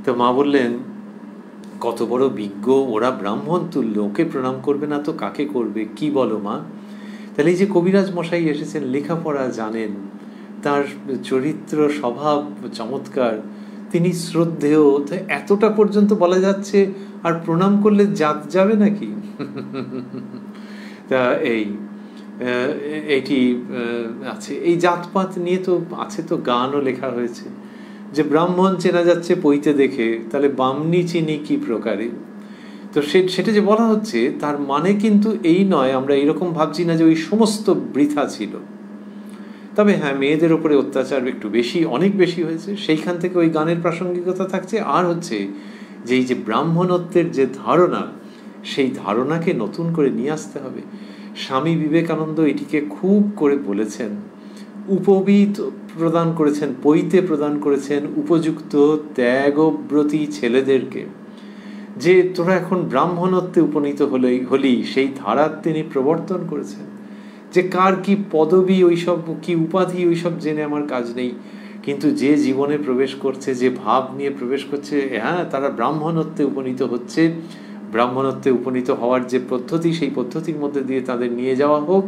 তো মা বললেন, কত বড় বিজ্ঞ, ওরা ব্রাহ্মণ তুল্য, ওকে প্রণাম করবে না তো কাকে করবে? কি বলো মা? তাহলে এই যে কবিরাজ মশাই এসেছেন, লেখাপড়া জানেন, তার চরিত্র স্বভাব চমৎকার, তিনি শ্রদ্ধেয়, এতটা পর্যন্ত বলা যাচ্ছে। আর প্রণাম করলে জাত যাবে নাকি? তা এইটি আছে, এই জাতপাত নিয়ে তো আছে, তো গানও লেখা হয়েছে যে ব্রাহ্মণ চেনা যাচ্ছে পইতে দেখে, তাহলে বামনি চিনি কি প্রকারে। তো সেটা যে বলা হচ্ছে, তার মানে কিন্তু এই নয়, আমরা এরকম ভাবছি না যে ওই সমস্ত বৃথা ছিল। তবে হ্যাঁ, মেয়েদের উপরে অত্যাচার একটু বেশি, অনেক বেশি হয়েছে, সেইখান থেকে ওই গানের প্রাসঙ্গিকতা থাকছে। আর হচ্ছে যে এই যে ব্রাহ্মণত্বের যে ধারণা, সেই ধারণাকে নতুন করে নিয়ে আসতে হবে। স্বামী বিবেকানন্দ এটিকে খুব করে বলেছেন, উপবীত প্রদান করেছেন, পৈতে প্রদান করেছেন উপযুক্ত ত্যাগব্রতী ছেলেদেরকে, যে তোরা এখন ব্রাহ্মণত্বে উপনীত হলি, সেই ধারার তিনি প্রবর্তন করেছেন। যে কার কি পদবী, ওইসব কি উপাধি, ওইসব জেনে আমার কাজ নেই, কিন্তু যে জীবনে প্রবেশ করছে, যে ভাব নিয়ে প্রবেশ করছে, হ্যাঁ তারা ব্রাহ্মণত্বে উপনীত হচ্ছে, ব্রাহ্মণত্বে উপনীত হওয়ার যে পদ্ধতি, সেই পদ্ধতির মধ্যে দিয়ে তাদের নিয়ে যাওয়া হোক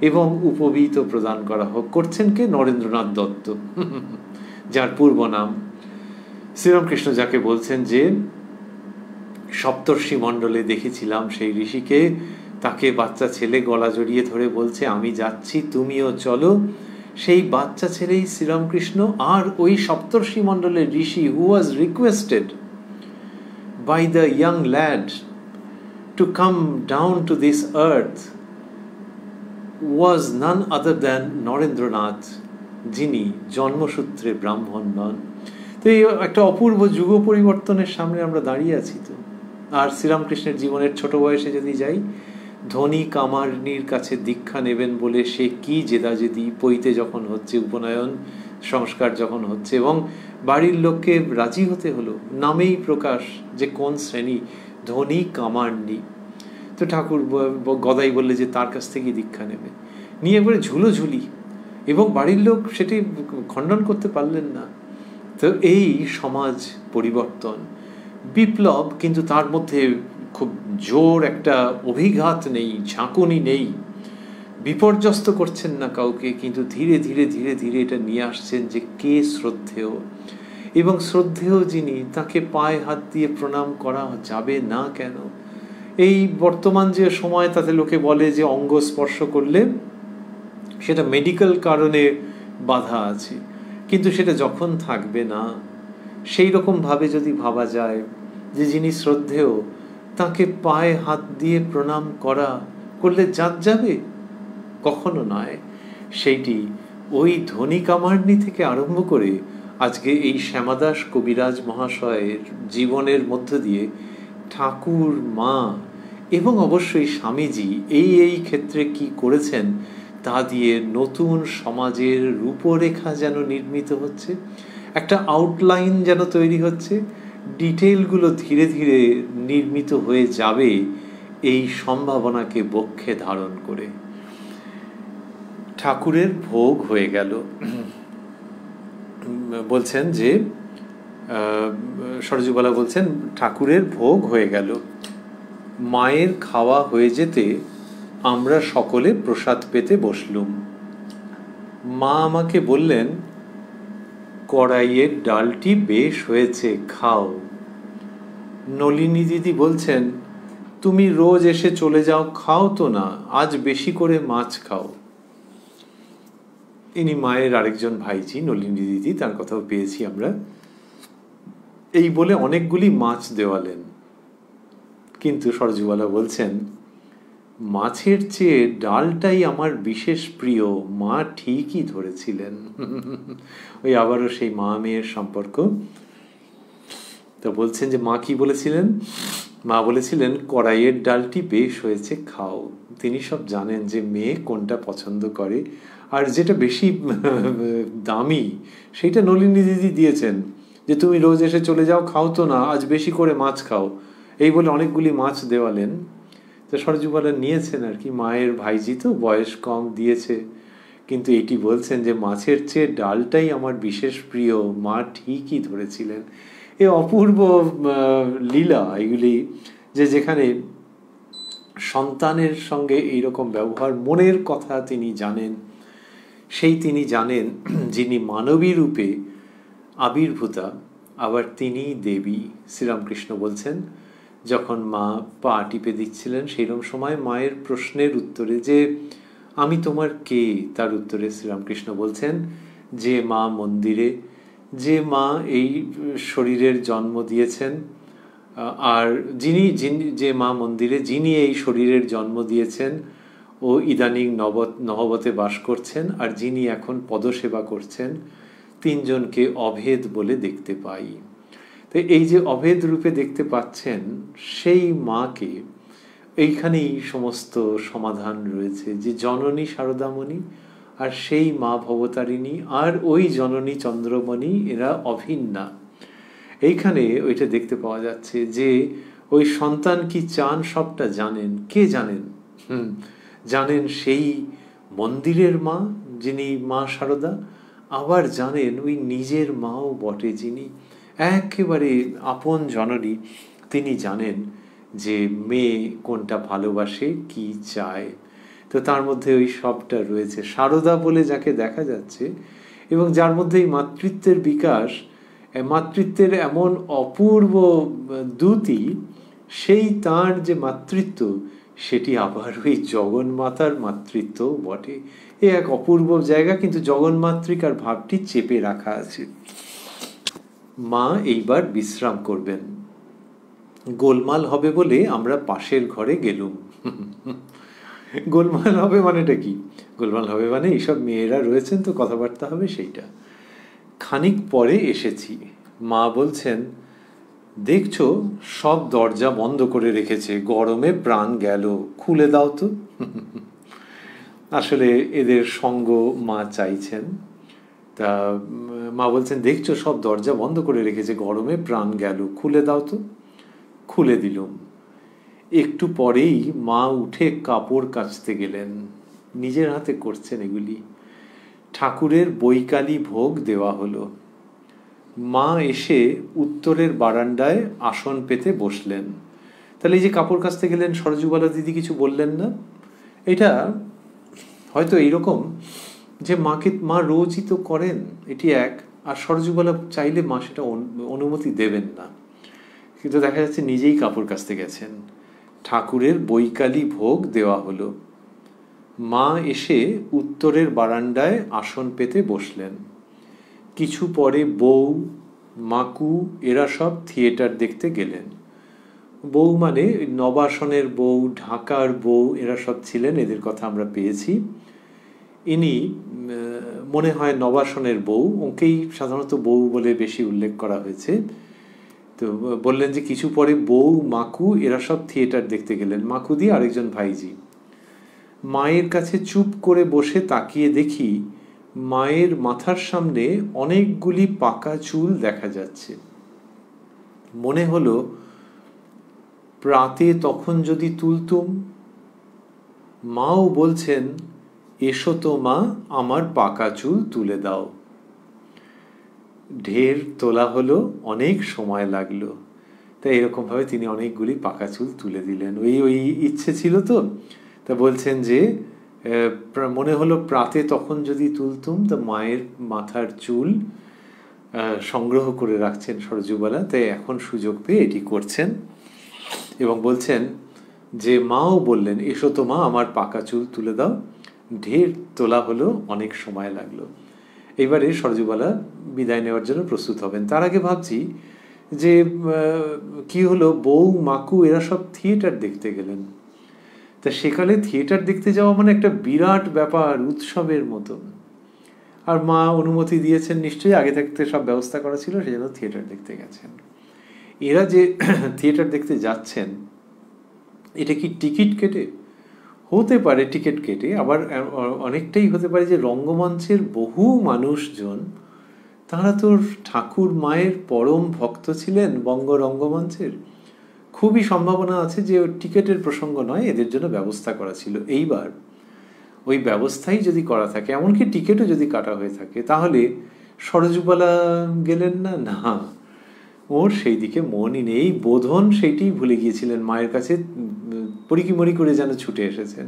এবং উপবীত প্রদান করা হোক। করছেন কে? নরেন্দ্রনাথ দত্ত, যার পূর্ব নাম শ্রীরামকৃষ্ণ, যাকে বলছেন যে সপ্তর্ষি মণ্ডলে দেখেছিলাম সেই ঋষিকে, তাকে বাচ্চা ছেলে গলা জড়িয়ে ধরে বলছে, আমি যাচ্ছি তুমিও চলো, সেই বাচ্চা ছেলেই শ্রীরামকৃষ্ণ আর ওই সপ্তর্ষি মণ্ডলের ঋষি who was requested by the young lad to come down to this earth was none other than Narendranath, যিনি জন্মসূত্রে ব্রাহ্মণ নন। তো এই একটা অপূর্ব যুগ পরিবর্তনের সামনে আমরা দাঁড়িয়ে আছি। তো আর শ্রীরামকৃষ্ণের জীবনের ছোট বয়সে যদি যাই, ধনী কামারনির কাছে দীক্ষা নেবেন বলে সে কি জেদাজেদি, পৈতে যখন হচ্ছে, উপনয়ন সংস্কার যখন হচ্ছে, এবং বাড়ির লোককে রাজি হতে হলো, নামেই প্রকাশ যে কোন শ্রেণী, ধনী কামারনি। তো ঠাকুর গদাই বললে যে তার কাছ থেকেই দীক্ষা নেবে, নিয়ে একবারে ঝুলোঝুলি, এবং বাড়ির লোক সেটি খণ্ডন করতে পারলেন না। তো এই সমাজ পরিবর্তন, বিপ্লব, কিন্তু তার মধ্যে খুব জোর একটা অভিঘাত নেই, ঝাঁকুনি নেই, বিপর্যস্ত করছেন না কাউকে, কিন্তু ধীরে ধীরে ধীরে ধীরে এটা নিয়ে আসছেন যে কে শ্রদ্ধেয়, এবং শ্রদ্ধেয় যিনি, তাকে পায়ে হাত দিয়ে প্রণাম করা যাবে না কেন? এই বর্তমান যে সময়, তাতে লোকে বলে যে অঙ্গ স্পর্শ করলে সেটা মেডিকেল কারণে বাধা আছে, কিন্তু সেটা যখন থাকবে না, সেই রকম ভাবে যদি ভাবা যায় যে যিনি শ্রদ্ধেয় তাকে পায়ে হাত দিয়ে প্রণাম করলে জাত যাবে, কখনো নয়। সেইটি ওই ধনী কামারনি থেকে আরম্ভ করে আজকে এই শ্যামাদাস কবিরাজ মহাশয়ের জীবনের মধ্য দিয়ে ঠাকুর, মা এবং অবশ্যই স্বামীজি এই ক্ষেত্রে কি করেছেন তা দিয়ে নতুন সমাজের রূপরেখা যেন নির্মিত হচ্ছে, একটা আউটলাইন যেন তৈরি হচ্ছে, ডিটেলগুলো ধীরে ধীরে নির্মিত হয়ে যাবে এই সম্ভাবনাকে বক্ষে ধারণ করে। ঠাকুরের ভোগ হয়ে গেল, বলছেন যে সরজুবালা বলছেন ঠাকুরের ভোগ হয়ে গেল, মায়ের খাওয়া হয়ে যেতে আমরা সকলে প্রসাদ পেতে বসলুম। মা আমাকে বললেন, কড়াইয়ের ডালটি বেশ হয়েছে, খাও। নলিনী দিদি বলছেন, তুমি রোজ এসে চলে যাও, খাও তো না, আজ বেশি করে মাছ খাও। ইনি মায়ের আরেকজন ভাইজি, নলিনী দিদি, তার কথাও পেয়েছি আমরা। এই বলে অনেকগুলি মাছ দেওয়ালেন, কিন্তু সরজুবালা বলছেন, মাছের চেয়ে ডালটাই আমার বিশেষ প্রিয়, মা ঠিকই ধরেছিলেন। ওই আবারও সেই মা মেয়ের সম্পর্ক। তো বলছেন যে মা কি বলেছিলেন? মা বলেছিলেন, কড়াইয়ের ডালটি বেশ হয়েছে, খাও। তিনি সব জানেন যে মেয়ে কোনটা পছন্দ করে, আর যেটা বেশি দামি সেইটা নলিনী দিদি দিয়েছেন, যে তুমি রোজ এসে চলে যাও, খাও তো না, আজ বেশি করে মাছ খাও। এই বলে অনেকগুলি মাছ দেওয়ালেন। তো সরজুবালা নিয়েছেন আর কি, মায়ের ভাইজি তো, বয়স কম, দিয়েছে, কিন্তু এটি বলছেন যে মাছের চেয়ে ডালটাই আমার বিশেষ প্রিয়, মা ঠিকই ধরেছিলেন। এ অপূর্ব লীলা এগুলি, যে যেখানে সন্তানের সঙ্গে এইরকম ব্যবহার, মনের কথা তিনি জানেন, সেই তিনি জানেন যিনি মানবী রূপে আবির্ভূতা, আবার তিনি দেবী। শ্রীরামকৃষ্ণ বলছেন, যখন মা পা টিপে দিচ্ছিলেন সেইরকম সময় মায়ের প্রশ্নের উত্তরে যে আমি তোমার কে, তার উত্তরে শ্রীরামকৃষ্ণ বলছেন, যে মা মন্দিরে, যে মা এই শরীরের জন্ম দিয়েছেন, আর যে মা মন্দিরে, যিনি এই শরীরের জন্ম দিয়েছেন ও ইদানিং নহবতে বাস করছেন, আর যিনি এখন পদসেবা করছেন, তিনজনকে অভেদ বলে দেখতে পাই। তো এই যে অভেদ রূপে দেখতে পাচ্ছেন, সেই মাকে এইখানেই সমস্ত সমাধান রয়েছে, যে জননী শারদামণি আর সেই মা ভবতারিণী আর ওই জননী চন্দ্রমণি, এরা অভিন্না। এইখানে ওইটা দেখতে পাওয়া যাচ্ছে যে ওই সন্তান কি চান সবটা জানেন। কে জানেন? জানেন সেই মন্দিরের মা, যিনি মা শারদা, আবার জানেন ওই নিজের মাও বটে, যিনি একেবারে আপন জননী। তিনি জানেন যে মেয়ে কোনটা ভালোবাসে, কি চায়। তো তার মধ্যে ওই সবটা রয়েছে। শারদা বলে যাকে দেখা যাচ্ছে, এবং যার মধ্যে এই মাতৃত্বের বিকাশ, মাতৃত্বের এমন অপূর্ব দ্যুতি, সেই তার যে মাতৃত্ব, সেটি আবার ওই জগন্মাতার মাতৃত্ব বটে। এ এক অপূর্ব জায়গা, কিন্তু জগন্মাতৃকার ভাবটি চেপে রাখা আছে। মা এইবার বিশ্রাম করবেন। গোলমাল হবে বলে আমরা পাশের ঘরে গেলুম। গোলমাল হবে মানেটা কি? গোলমাল হবে মানে এইসব মেয়েরা রয়েছেন তো কথাবার্তা হবে, সেইটা। খানিক পরে এসেছি। মা বলছেন, দেখছো সব দরজা বন্ধ করে রেখেছে, গরমে প্রাণ গেল, খুলে দাও তো। আসলে এদের সঙ্গ মা চাইছেন। তা মা বলছেন, দেখছো সব দরজা বন্ধ করে রেখেছে, গরমে প্রাণ গেল, খুলে দাও তো। খুলে দিলুম। একটু পরেই মা উঠে কাপড় কাচতে গেলেন। নিজের হাতে করছেন এগুলি। ঠাকুরের বৈকালী ভোগ দেওয়া হলো। মা এসে উত্তরের বারান্দায় আসন পেতে বসলেন। তাহলে এই যে কাপড় কাচতে গেলেন, সরজুবালা দিদি কিছু বললেন না? এটা হয়তো এইরকম যে মা রোজই তো করেন, এটি এক। আর সরজুবালা চাইলে মা সেটা অনুমতি দেবেন না, কিন্তু দেখা যাচ্ছে নিজেই কাপড় কাচতে গেছেন। ঠাকুরের বৈকালী ভোগ দেওয়া হলো। মা এসে উত্তরের বারান্দায় আসন পেতে বসলেন। কিছু পরে বউ, মাকু এরা সব থিয়েটার দেখতে গেলেন। বউ মানে নবাসনের বউ, ঢাকার বউ, এরা সব ছিলেন, এদের কথা আমরা পেয়েছি। ইনি মনে হয় নবাসনের বউ, ওকেই সাধারণত বউ বলে বেশি উল্লেখ করা হয়েছে। তো বললেন যে কিছু পরে বউ, মাকু এরা সব থিয়েটার দেখতে গেলেন। মাকু দিয়ে আরেকজন ভাইজি। মায়ের কাছে চুপ করে বসে তাকিয়ে দেখি মায়ের মাথার সামনে অনেকগুলি পাকা চুল দেখা যাচ্ছে। মনে হলো প্রাতে তখন যদি তুলতুম। মাও বলছেন, এসো তো মা, আমার পাকা চুল তুলে দাও। ঢের তোলা হলো, অনেক সময় লাগলো। তাই এরকমভাবে তিনি অনেকগুলি পাকা চুল তুলে দিলেন। ওই ইচ্ছে ছিল তো। তা বলছেন যে মনে হলো প্রাতে তখন যদি তুলতুম। তো মায়ের মাথার চুল সংগ্রহ করে রাখছেন সরজুবালা, তাই এখন সুযোগ পেয়ে এটি করছেন। এবং বলছেন যে মাও বললেন, এসো তো মা, আমার পাকা চুল তুলে দাও। ঢের তোলা হলো, অনেক সময় লাগলো। এইবারে সরজুবালা বিদায় নেওয়ার জন্য প্রস্তুত হবেন। তার আগে ভাবছি যে কি হলো, বউ, মাকু এরা সব থিয়েটার দেখতে গেলেন। তা সেকালে থিয়েটার দেখতে যাওয়া মানে একটা বিরাট ব্যাপার, উৎসবের মতন। আর মা অনুমতি দিয়েছেন নিশ্চয়ই, আগে থাকতে সব ব্যবস্থা করা ছিল, সেই জন্য থিয়েটার দেখতে গেছেন। এরা যে থিয়েটার দেখতে যাচ্ছেন, এটা কি টিকিট কেটে? হতে পারে টিকিট কেটে, আবার অনেকটাই হতে পারে যে রঙ্গমঞ্চের বহু মানুষজন, তারা তো ঠাকুর মায়ের পরম ভক্ত ছিলেন বঙ্গ রঙ্গমঞ্চের। খুবই সম্ভাবনা আছে যে টিকিটের প্রসঙ্গ নয়, এদের জন্য ব্যবস্থা করা ছিল। এইবার ওই ব্যবস্থাই যদি করা থাকে, এমনকি টিকিটও যদি কাটা হয়ে থাকে, তাহলে সরজুবালা গেলেন না? না, ওর সেই দিকে মনই নেই। বোধন সেইটি ভুলে গিয়েছিলেন, মায়ের কাছে পরিকিমরি করে যেন ছুটে এসেছেন।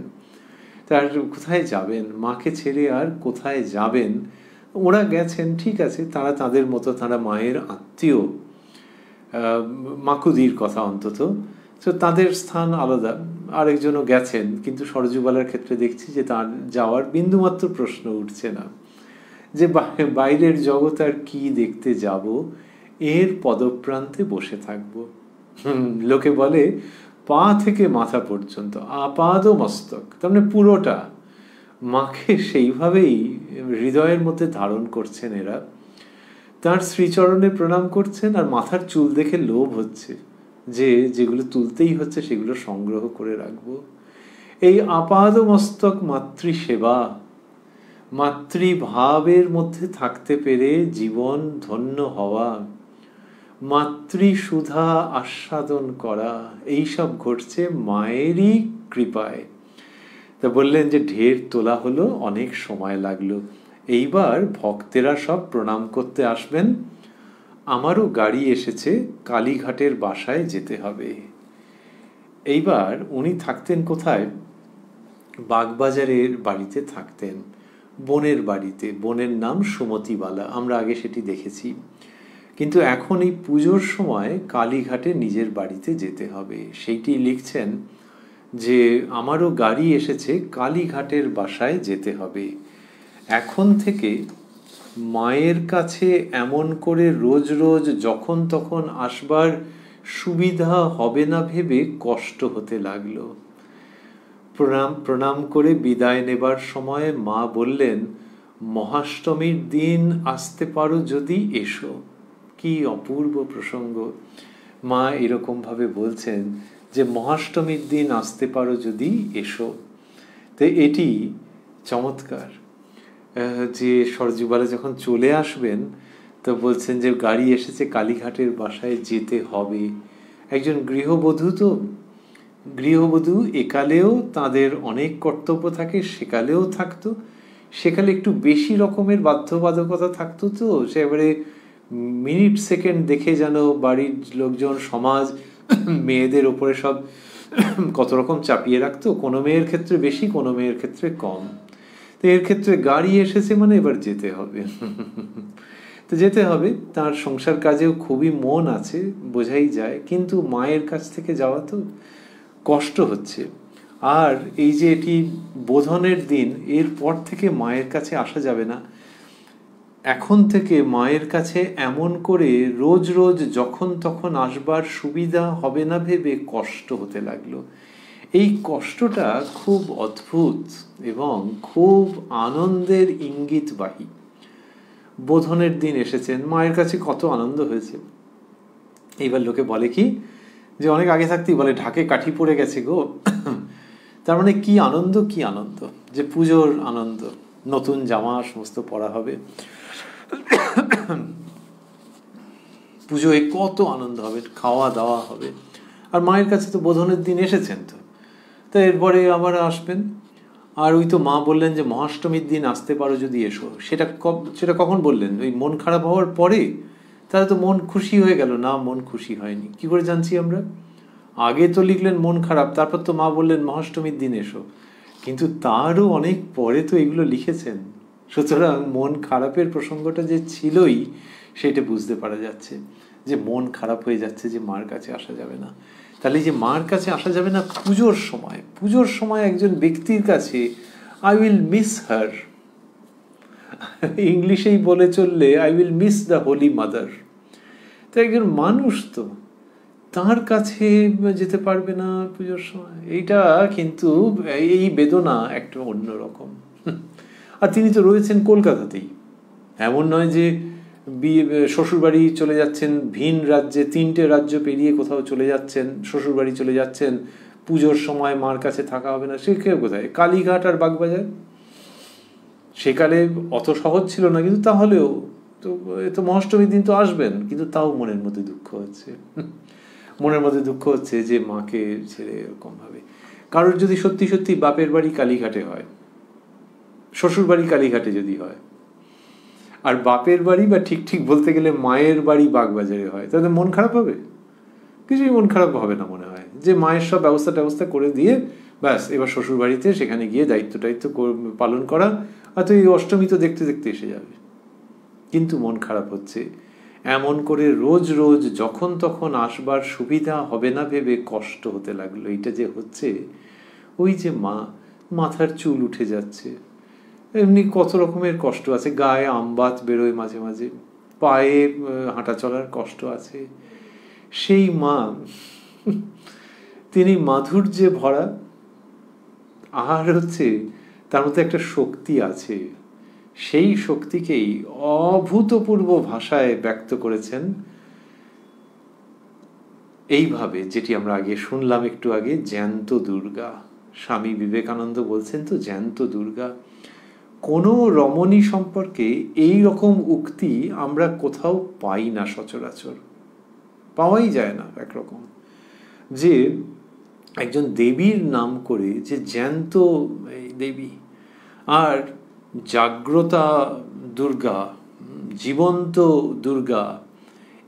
তার কোথায় যাবেন, মাকে ছেড়ে আর কোথায় যাবেন? ওরা গেছেন, ঠিক আছে, তারা তাদের মতো, তারা মায়ের আত্মীয়, মাকুদির কথা অন্তত, তো তাদের স্থান আলাদা। আরেকজনও গেছেন, কিন্তু সরজুবালার ক্ষেত্রে দেখছি যে তার যাওয়ার বিন্দুমাত্র প্রশ্ন উঠছে না। যে বাইরের জগৎ আর কি দেখতে যাব, এর পদপ্রান্তে বসে থাকব। লোকে বলে পা থেকে মাথা পর্যন্ত, আপাদ মস্তক, তার মানে পুরোটা মাকে সেইভাবেই হৃদয়ের মধ্যে ধারণ করছেন এরা। তার শ্রীচরণে প্রণাম করছেন, আর মাথার চুল দেখে লোভ হচ্ছে যে যেগুলো তুলতেই হচ্ছে সেগুলো সংগ্রহ করে রাখবো। এই আপাদ মস্তক মাতৃসেবা, মাতৃভাবের মধ্যে থাকতে পেরে জীবন ধন্য হওয়া, মাতৃসুধা আস্বাদন করা, এইসব ঘটছে মায়েরই কৃপায়। তা বললেন যে ঢের তোলা হলো, অনেক সময় লাগলো। এইবার ভক্তেরা সব প্রণাম করতে আসবেন। আমারও গাড়ি এসেছে, কালীঘাটের বাসায় যেতে হবে। এইবার উনি থাকতেন কোথায়? বাগবাজারের বাড়িতে থাকতেন, বোনের বাড়িতে। বোনের নাম সুমতিবালা, আমরা আগে সেটি দেখেছি। কিন্তু এখন এই পুজোর সময় কালীঘাটে নিজের বাড়িতে যেতে হবে, সেইটি লিখছেন যে আমারও গাড়ি এসেছে, কালীঘাটের বাসায় যেতে হবে। এখন থেকে মায়ের কাছে এমন করে রোজ রোজ যখন তখন আসবার সুবিধা হবে না ভেবে কষ্ট হতে লাগলো। প্রণাম করে বিদায় নেবার সময় মা বললেন, মহাষ্টমীর দিন আসতে পারো যদি এসো। কি অপূর্ব প্রসঙ্গ! মা এরকম ভাবে বলছেন যে মহাষ্টমীর দিন আসতে পারো যদি এসো। তো এটি চমৎকার যে সরজুবালা যখন চলে আসবেন তো বলছেন যে গাড়ি এসেছে, কালীঘাটের বাসায় যেতে হবে। একজন গৃহবধূ, তো গৃহবধূ একালেও তাদের অনেক কর্তব্য থাকে, সেকালেও থাকতো। সেকালে একটু বেশি রকমের বাধ্যবাধকতা থাকতো, তো সে এবারে মিনিট সেকেন্ড দেখে যেন বাড়ির লোকজন, সমাজ মেয়েদের ওপরে সব কত রকম চাপিয়ে রাখতো। কোনো মেয়ের ক্ষেত্রে বেশি, কোনো মেয়ের ক্ষেত্রে কম। তো এর ক্ষেত্রে গাড়ি এসেছে মানে এবার যেতে হবে। তো যেতে হবে, তার সংসার কাজেও খুবই মন আছে, বোঝাই যায়, কিন্তু মায়ের কাছ থেকে যাওয়া তো কষ্ট হচ্ছে। আর এই যে এটি বোধনের দিন, এরপর থেকে মায়ের কাছে আসা যাবে না। এখন থেকে মায়ের কাছে এমন করে রোজ রোজ যখন তখন আসবার সুবিধা হবে না ভেবে কষ্ট হতে লাগলো। এই কষ্টটা খুব অদ্ভুত এবং খুব আনন্দের ইঙ্গিতবাহী। বোধনের দিন এসেছেন, মায়ের কাছে কত আনন্দ হয়েছে। এইবার লোকে বলে কি, যে অনেক আগে থাকতেই বলে ঢাকে কাঠি পড়ে গেছে গো। তার মানে কি আনন্দ, কি আনন্দ! যে পুজোর আনন্দ, নতুন জামা সমস্ত পরা হবে, পুজোয় কত আনন্দ হবে, খাওয়া দাওয়া হবে। আর মায়ের কাছে তো বোধনের দিন এসেছেন, তো তা এরপরে আবার আসবেন। আর ওই তো মা বললেন যে মহাষ্টমীর দিন আসতে পারো যদি এসো। সেটা কখন বললেন? ওই মন খারাপ হওয়ার পরে? তাহলে তো মন খুশি হয়ে গেল না? মন খুশি হয়নি, কি করে জানছি আমরা? আগে তো লিখলেন মন খারাপ, তারপর তো মা বললেন মহাষ্টমীর দিন এসো, কিন্তু তারও অনেক পরে তো এগুলো লিখেছেন। সুতরাং মন খারাপের প্রসঙ্গটা যে ছিলই সেটা বুঝতে পারা যাচ্ছে, যে মন খারাপ হয়ে যাচ্ছে যে মার কাছে আসা যাবে না। তাহলে যে মার কাছে আসা যাবে না পুজোর সময়, পুজোর সময় একজন ব্যক্তির কাছে আই উইল মিস হার, ইংলিশেই বলে চললে I will miss the Holi mother. তো একজন মানুষ, তো তার কাছে যেতে পারবে না পুজোর সময়, এইটা কিন্তু এই বেদনা একটা অন্যরকম। আর তিনি তো রয়েছেন কলকাতাতেই, এমন নয় যে শ্বশুরবাড়ি চলে যাচ্ছেন ভিন রাজ্যে, 3টে রাজ্য পেরিয়ে কোথাও চলে যাচ্ছেন, শ্বশুরবাড়ি চলে যাচ্ছেন, পুজোর সময় মার কাছে থাকা হবে না। সে কেউ কোথায়? কালীঘাট আর বাগবাজার। সেকালে অত সহজ ছিল না, কিন্তু তাহলেও তো মহাষ্টমীর দিন তো আসবেন, কিন্তু তাও মনের মধ্যে দুঃখ হচ্ছে। মনের মধ্যে দুঃখ হচ্ছে যে মাকে ছেড়ে এরকম ভাবে। কারোর যদি সত্যি সত্যি বাপের বাড়ি কালীঘাটে হয়, শ্বশুর বাড়ি কালীঘাটে যদি হয়, আর বাপের বাড়ি বা ঠিক বলতে গেলে মায়ের বাড়ি বাগবাজারে হয়, তাহলে মন খারাপ হবে? কিছুই মন খারাপ হবে না মনে হয়, যে মায়ের সব ব্যবস্থা করে দিয়ে ব্যাস এবার শ্বশুর বাড়িতে সেখানে গিয়ে দায়িত্ব পালন করা, হয়তো এই অষ্টমী তো দেখতে দেখতে এসে যাবে। কিন্তু মন খারাপ হচ্ছে, এমন করে রোজ রোজ যখন তখন আসবার সুবিধা হবে না ভেবে কষ্ট হতে লাগলো। এইটা যে হচ্ছে, ওই যে মাথার চুল উঠে যাচ্ছে, এমনি কত রকমের কষ্ট আছে, গায়ে আমবাত বেরোয় মাঝে মাঝে, পায়ে হাঁটা চলার কষ্ট আছে। সেই মা, তিনি মাধুর্যে ভরা, আর হচ্ছে তার মধ্যে একটা শক্তি আছে, সেই শক্তিকেই অভূতপূর্ব ভাষায় ব্যক্ত করেছেন এইভাবে, যেটি আমরা আগে শুনলাম একটু আগে, জ্যান্ত দুর্গা। স্বামী বিবেকানন্দ বলছেন তো জ্যান্ত দুর্গা। কোনো রমণী সম্পর্কে এই রকম উক্তি আমরা কোথাও পাই না, সচরাচর পাওয়াই যায় না একরকম, যে একজন দেবীর নাম করে যে জ্যান্ত দেবী, আর জাগ্রতা দুর্গা, জীবন্ত দুর্গা,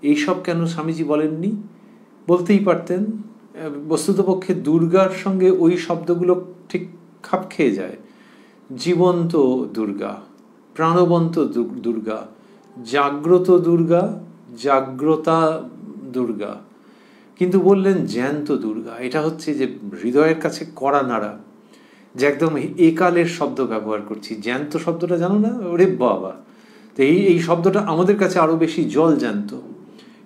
এইসব কেন স্বামীজি বলেননি? বলতেই পারতেন। বস্তুতপক্ষে দুর্গার সঙ্গে ওই শব্দগুলো ঠিক খাপ খেয়ে যায়। জীবন্ত দুর্গা, প্রাণবন্ত দুর্গা, জাগ্রত দুর্গা, জাগ্রতা দুর্গা। কিন্তু বললেন জ্যান্ত দুর্গা। এটা হচ্ছে যে হৃদয়ের কাছে কড়া নাড়া, যে একদম একালের শব্দ ব্যবহার করছি। জ্যান্ত শব্দটা জানো না? ওরে বাবা! তো এই শব্দটা আমাদের কাছে আরও বেশি জল জ্যান্ত।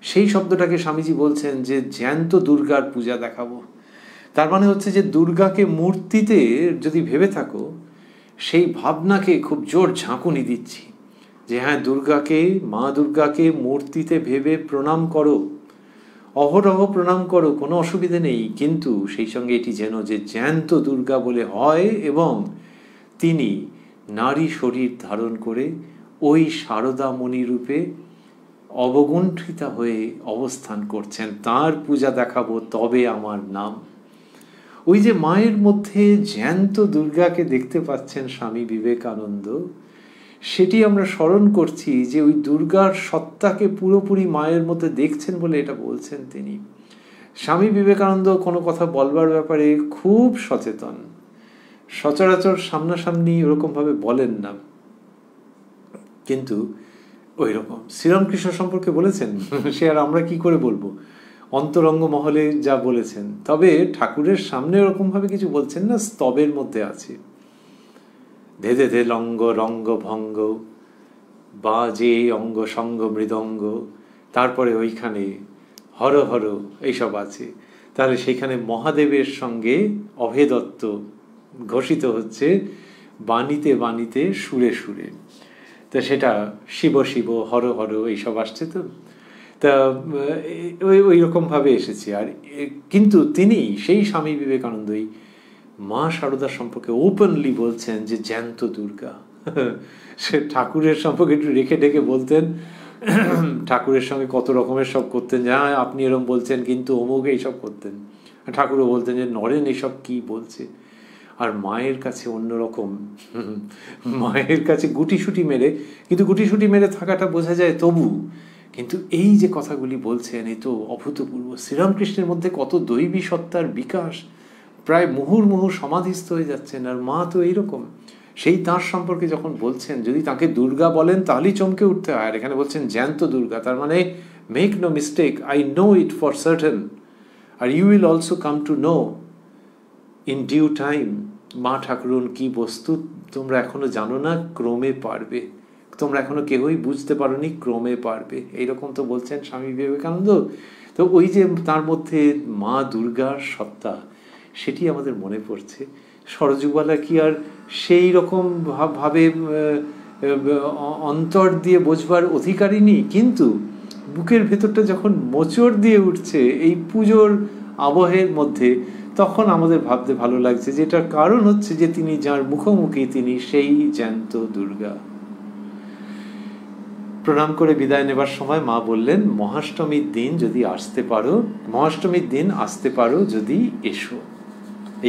সেই শব্দটাকে স্বামীজি বলছেন যে জ্যান্ত দুর্গার পূজা দেখাবো। তার মানে হচ্ছে যে দুর্গাকে মূর্তিতে যদি ভেবে থাকো, সেই ভাবনাকে খুব জোর ঝাঁকুনি দিচ্ছি যে হ্যাঁ, দুর্গাকে, মা দুর্গাকে মূর্তিতে ভেবে প্রণাম করো, অহরহ প্রণাম করো, কোনো অসুবিধে নেই, কিন্তু সেই সঙ্গে এটি যেন যে জ্যান্ত দুর্গা বলে হয়, এবং তিনি নারী শরীর ধারণ করে ওই শারদামণি রূপে অবগুণ্ঠিতা হয়ে অবস্থান করছেন। তার পূজা দেখাবো, তবে আমার নাম। ওই যে মায়ের মধ্যে জ্যান্ত দুর্গাকে দেখতে পাচ্ছেন স্বামী বিবেকানন্দ, সেটি আমরা স্মরণ করছি যে ওই দুর্গার সত্তাকে পুরোপুরি মায়ের মধ্যে দেখছেন বলে এটা বলছেন তিনি। স্বামী বিবেকানন্দ কোনো কথা বলবার ব্যাপারে খুব সচেতন, সচরাচর সামনাসামনি ওরকমভাবে বলেন না, কিন্তু ওই রকম শ্রীরামকৃষ্ণ সম্পর্কে বলেছেন সে আর আমরা কি করে বলবো, অন্তরঙ্গ মহলে যা বলেছেন। তবে ঠাকুরের সামনে ওরকমভাবে কিছু বলছেন না, স্তবের মধ্যে আছে। ধে ধে লঙ্গ রঙ্গ ভঙ্গ বাজে অঙ্গ সঙ্গ মৃদঙ্গ, তারপরে ওইখানে হর হর এইসব আছে। তাহলে সেখানে মহাদেবের সঙ্গে অভেদত্ব ঘোষিত হচ্ছে বাণীতে বাণীতে, সুরে সুরে। তা সেটা শিব শিব হর হর এইসব আসছে। তো তা ওই রকমভাবে এসেছে। আর কিন্তু তিনি সেই স্বামী বিবেকানন্দই মা শারদা সম্পর্কে ওপেনলি বলছেন যে জ্যান্ত দুর্গা। সে ঠাকুরের সম্পর্কে একটু রেখে ঢেকে বলতেন, ঠাকুরের সঙ্গে কত রকমের সব করতেন, যে হ্যাঁ আপনি এরকম বলছেন কিন্তু অমুক এইসব করতেন। ঠাকুরও বলতেন যে নরেন এইসব কি বলছে। আর মায়ের কাছে অন্যরকম, মায়ের কাছে গুটিসুটি মেরে, কিন্তু গুটিসুটি মেরে থাকাটা বোঝা যায় তবু, কিন্তু এই যে কথাগুলি বলছেন এ তো অভূতপূর্ব। শ্রীরামকৃষ্ণের মধ্যে কত দৈবী সত্তার বিকাশ, প্রায় মুহুর্মুহু সমাধিস্থ হয়ে যাচ্ছেন। আর মা তো এইরকম, সেই তাঁর সম্পর্কে যখন বলছেন, যদি তাকে দুর্গা বলেন তাহলেই চমকে উঠতে হয়। আর এখানে বলছেন জ্যান্ত দুর্গা, তার মানে make no mistake, I know it for certain, আর you will also come to know in due time. মা ঠাকুরুন কি বস্তু তোমরা এখনো জানো না, ক্রমে পারবে। তোমরা এখনো কেউই বুঝতে পারোনি, ক্রমে পারবে। এইরকম তো বলছেন স্বামী বিবেকানন্দ। তো ওই যে তার মধ্যে মা দুর্গার সত্তা, সেটি আমাদের মনে পড়ছে। সরযুগবালা কি আর সেই রকম ভাবে অন্তর দিয়ে বোঝবার অধিকারিনী, কিন্তু বুকের ভেতরটা যখন মোচড় দিয়ে উঠছে এই পুজোর আবহের মধ্যে, তখন আমাদের ভাবতে ভালো লাগছে যে এটার কারণ হচ্ছে যে তিনি যার মুখোমুখি, তিনি সেই জ্যান্ত দুর্গা। প্রণাম করে বিদায় নেবার সময় মা বললেন, মহাষ্টমীর দিন যদি আসতে পারো, মহাষ্টমীর দিন আসতে পারো যদি এসো।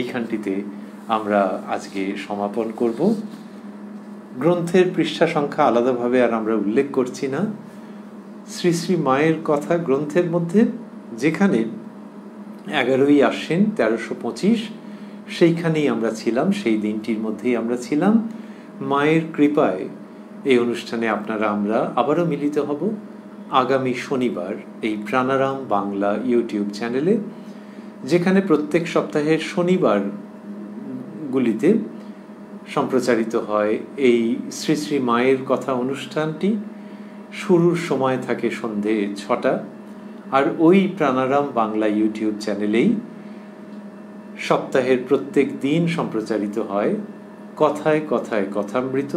এইখানটিতে আমরা আজকে সমাপন করব। গ্রন্থের পৃষ্ঠা সংখ্যা আলাদাভাবে আর আমরা উল্লেখ করছি না। শ্রী শ্রী মায়ের কথা গ্রন্থের মধ্যে যেখানে 11ই আশ্বিন 1325, সেইখানেই আমরা ছিলাম, সেই দিনটির মধ্যেই আমরা ছিলাম। মায়ের কৃপায় এই অনুষ্ঠানে আপনারা আমরা আবারও মিলিত হব আগামী শনিবার এই প্রাণারাম বাংলা ইউটিউব চ্যানেলে, যেখানে প্রত্যেক সপ্তাহের শনিবারগুলিতে সম্প্রচারিত হয় এই শ্রী শ্রী মায়ের কথা অনুষ্ঠানটি। শুরুর সময় থাকে সন্ধে 6টা, আর ওই প্রাণারাম বাংলা ইউটিউব চ্যানেলেই সপ্তাহের প্রত্যেক দিন সম্প্রচারিত হয় কথায় কথায় কথামৃত।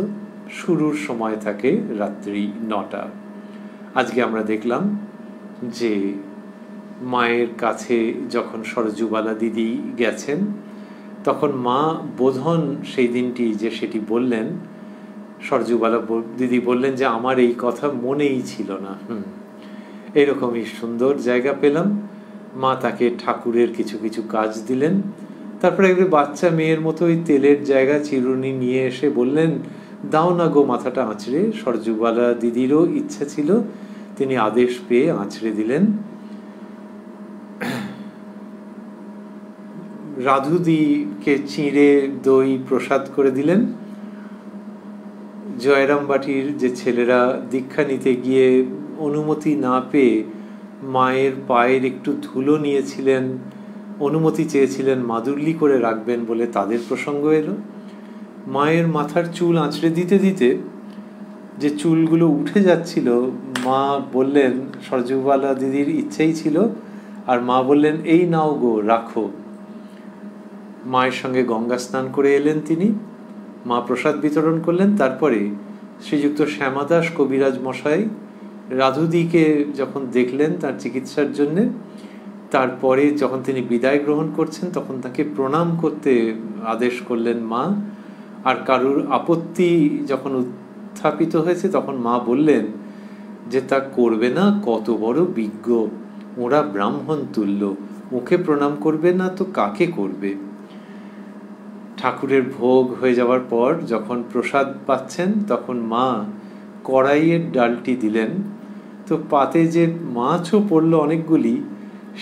শুরুর সময় থাকে রাত্রি 9টা। আজকে আমরা দেখলাম যে মায়ের কাছে যখন সরযুবালা দিদি গেছেন, তখন মা বোধন সেই দিনটি যে সেটি বললেন, সরযুবালা দিদি বললেন যে আমার এই কথা মনেই ছিল না। এরকমই সুন্দর জায়গা পেলাম। মা তাকে ঠাকুরের কিছু কিছু কাজ দিলেন। তারপরে একটু বাচ্চা মেয়ের মতো ওই তেলের জায়গা চিরুনি নিয়ে এসে বললেন, দাও না গো মাথাটা আঁচড়ে। সরযুবালা দিদিরও ইচ্ছা ছিল, তিনি আদেশ পেয়ে আঁচড়ে দিলেন। রাধুদিকে চিঁড়ে দই প্রসাদ করে দিলেন। জয়রামবাটির যে ছেলেরা দীক্ষা নিতে গিয়ে অনুমতি না পেয়ে মায়ের পায়ের একটু ধুলো নিয়েছিলেন, অনুমতি চেয়েছিলেন মাদুরলি করে রাখবেন বলে তাদের প্রসঙ্গ এলো। মায়ের মাথার চুল আঁচড়ে দিতে দিতে যে চুলগুলো উঠে যাচ্ছিল, মা বললেন, সরজুবালা দিদির ইচ্ছেই ছিল, আর মা বললেন এই নাও গো রাখো। মায়ের সঙ্গে গঙ্গা স্নান করে এলেন তিনি, মা প্রসাদ বিতরণ করলেন। তারপরে শ্রীযুক্ত শ্যামাদাস কবিরাজ মশাই রাধুদিকে যখন দেখলেন তার চিকিৎসার জন্যে, তারপরে যখন তিনি বিদায় গ্রহণ করছেন তখন তাকে প্রণাম করতে আদেশ করলেন মা। আর কারুর আপত্তি যখন উত্থাপিত হয়েছে তখন মা বললেন যে তা করবে না, কত বড় বিজ্ঞ, ওরা ব্রাহ্মণ তুল্য, ওকে প্রণাম করবে না তো কাকে করবে। ঠাকুরের ভোগ হয়ে যাওয়ার পর যখন প্রসাদ পাচ্ছেন তখন মা কড়াইয়ের ডালটি দিলেন, তো পাতে যে মাছও পড়লো অনেকগুলি,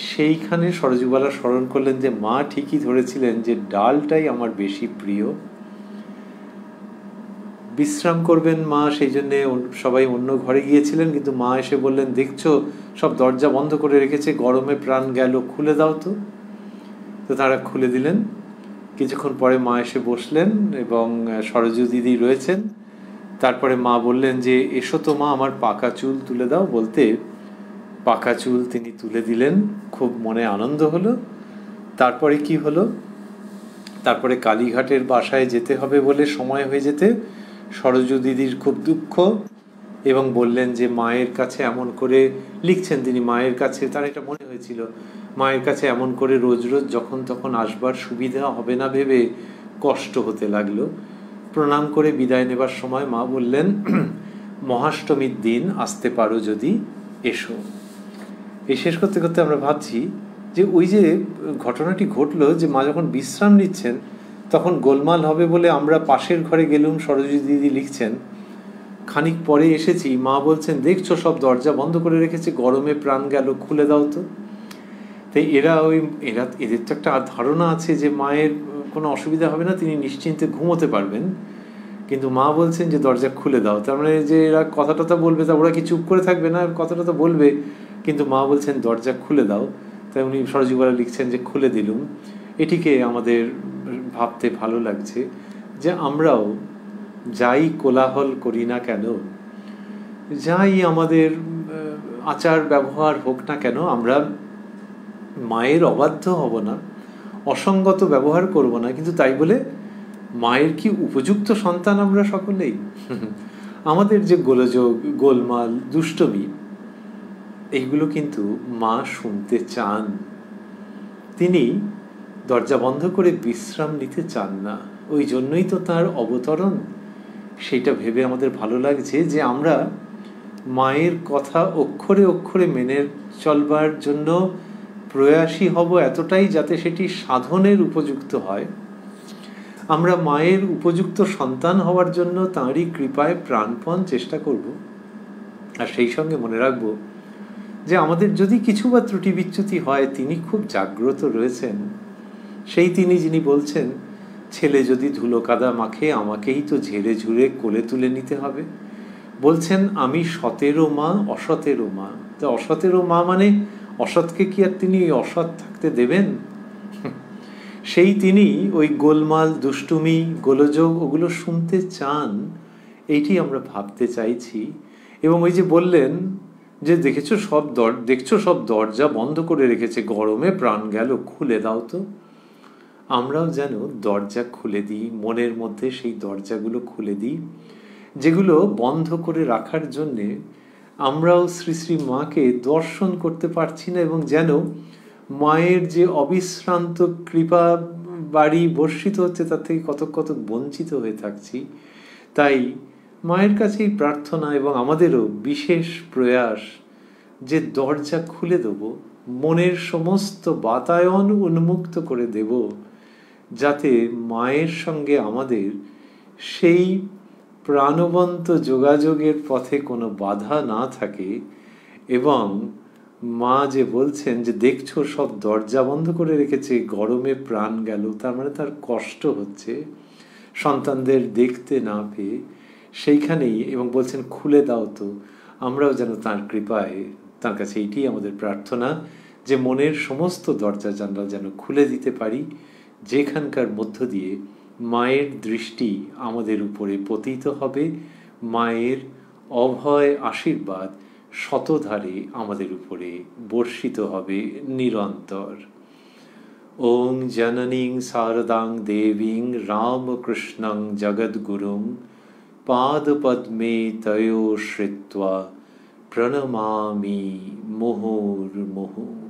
সেইখানে সরজুবালা স্মরণ করলেন যে মা ঠিকই ধরেছিলেন যে ডালটাই আমার বেশি প্রিয়। বিশ্রাম করবেন মা, সেই জন্যে সবাই অন্য ঘরে গিয়েছিলেন, কিন্তু মা এসে বললেন দেখছো সব দরজা বন্ধ করে রেখেছে, গরমে প্রাণ গেল, খুলে দাও তো। তো তারা খুলে দিলেন। কিছুক্ষণ পরে মা এসে বসলেন এবং সরজু দিদি রয়েছেন। তারপরে মা বললেন যে এসো তো মা, আমার পাকা চুল তুলে দাও, বলতে পাকা চুল তিনি তুলে দিলেন। খুব মনে আনন্দ হলো। তারপরে কি হলো, তারপরে কালীঘাটের বাসায় যেতে হবে বলে সময় হয়ে যেতে সরজু দিদির খুব দুঃখ, এবং বললেন যে মায়ের কাছে এমন করে লিখছেন তিনি, মায়ের কাছে তার এটা মনে হয়েছিল মায়ের কাছে এমন করে রোজ রোজ যখন তখন আসবার সুবিধা হবে না ভেবে কষ্ট হতে লাগলো। প্রণাম করে বিদায় নেবার সময় মা বললেন মহাষ্টমীর দিন আসতে পারো যদি, এসো। এই শেষ করতে করতে আমরা ভাবছি যে ওই যে ঘটনাটি ঘটলো যে মা যখন বিশ্রাম নিচ্ছেন তখন গোলমাল হবে বলে আমরা পাশের ঘরে গেলুম, সরোজিনী দিদি লিখছেন। খানিক পরে এসেছি, মা বলছেন দেখছো সব দরজা বন্ধ করে রেখেছে, গরমে প্রাণ গেল, খুলে দাও তো। তাই এদের তো একটা ধারণা আছে যে মায়ের কোনো অসুবিধা হবে না, তিনি নিশ্চিন্তে ঘুমোতে পারবেন, কিন্তু মা বলছেন যে দরজা খুলে দাও। তার মানে যে এরা কথা টথা বলবে, তা ওরা কি চুপ করে থাকবে না, কথা টথা বলবে, কিন্তু মা বলছেন দরজা খুলে দাও। তাই উনি সরজুবালা লিখছেন যে খুলে দিলুম। এটিকে আমাদের ভাবতে ভালো লাগছে যে আমরাও যাই কোলাহল করি না কেন, যাই আমাদের আচার ব্যবহার হোক না কেন, আমরা মায়ের অবাধ্য হব না, অসঙ্গত ব্যবহার করব না, কিন্তু তাই বলে মায়ের কি উপযুক্ত সন্তান আমরা সকলেই? আমাদের যে গোলযোগ, গোলমাল, দুষ্টমি, এইগুলো কিন্তু মা শুনতে চান। তিনি দরজা বন্ধ করে বিশ্রাম নিতে চান না, ওই জন্যই তো তার অবতরণ। সেটা ভেবে আমাদের ভালো লাগছে যে আমরা মায়ের কথা অক্ষরে অক্ষরে মেনে চলবার জন্য প্রয়াসী হব, এতটাই যাতে সেটি সাধনের উপযুক্ত হয়। আমরা মায়ের উপযুক্ত সন্তান হওয়ার জন্য তাঁরই কৃপায় প্রাণপণ চেষ্টা করব। আর সেই সঙ্গে মনে রাখবো যে আমাদের যদি কিছু বা ত্রুটি বিচ্যুতি হয়, তিনি খুব জাগ্রত রয়েছেন। সেই তিনি যিনি বলছেন ছেলে যদি ধুলো কাদা মাখে, আমাকেই তো ঝেড়ে ঝুড়ে কোলে তুলে নিতে হবে। বলছেন আমি সতেরো মা, অসতেরো মা। তো অসতেরো মা মানে অসৎকে কি আর তিনি অসৎ থাকতে দেবেন? সেই তিনি ওই গোলমাল, দুষ্টুমি, গোলযোগ ওগুলো শুনতে চান, এইটি আমরা ভাবতে চাইছি। এবং ওই যে বললেন যে দেখছো সব দরজা বন্ধ করে রেখেছে, গরমে প্রাণ গেল, খুলে দাও তো। আমরাও যেন দরজা খুলে দিই, মনের মধ্যে সেই দরজাগুলো খুলে দিই যেগুলো বন্ধ করে রাখার জন্যে আমরাও শ্রী শ্রী মাকে দর্শন করতে পারছি না, এবং যেন মায়ের যে অবিশ্রান্ত কৃপা বাড়ি বর্ষিত হচ্ছে তার থেকে কত কত বঞ্চিত হয়ে থাকছি। তাই মায়ের কাছেই প্রার্থনা এবং আমাদেরও বিশেষ প্রয়াস যে দরজা খুলে দেব, মনের সমস্ত বাতায়ন উন্মুক্ত করে দেব, যাতে মায়ের সঙ্গে আমাদের সেই প্রাণবন্ত যোগাযোগের পথে কোনো বাধা না থাকে। এবং মা যে বলছেন যে দেখছো সব দরজা বন্ধ করে রেখেছে, গরমে প্রাণ গেল, তার মানে তার কষ্ট হচ্ছে সন্তানদের দেখতে না পেয়ে, সেইখানেই, এবং বলছেন খুলে দাও তো, আমরাও যেন তার কৃপায় তার কাছে এইটিই আমাদের প্রার্থনা যে মনের সমস্ত দরজা জানলা যেন খুলে দিতে পারি, যেখানকার মধ্য দিয়ে মায়ের দৃষ্টি আমাদের উপরে পতিত হবে, মায়ের অভয় আশীর্বাদ শতধারে আমাদের উপরে বর্ষিত হবে নিরন্তর। ওং জননীং শারদাং দেবীং রামকৃষ্ণং জগদ্গুরুং পাদপদ্মে তয়োশ্রিত্বা প্রণমামি মুহুর্মুহুঃ।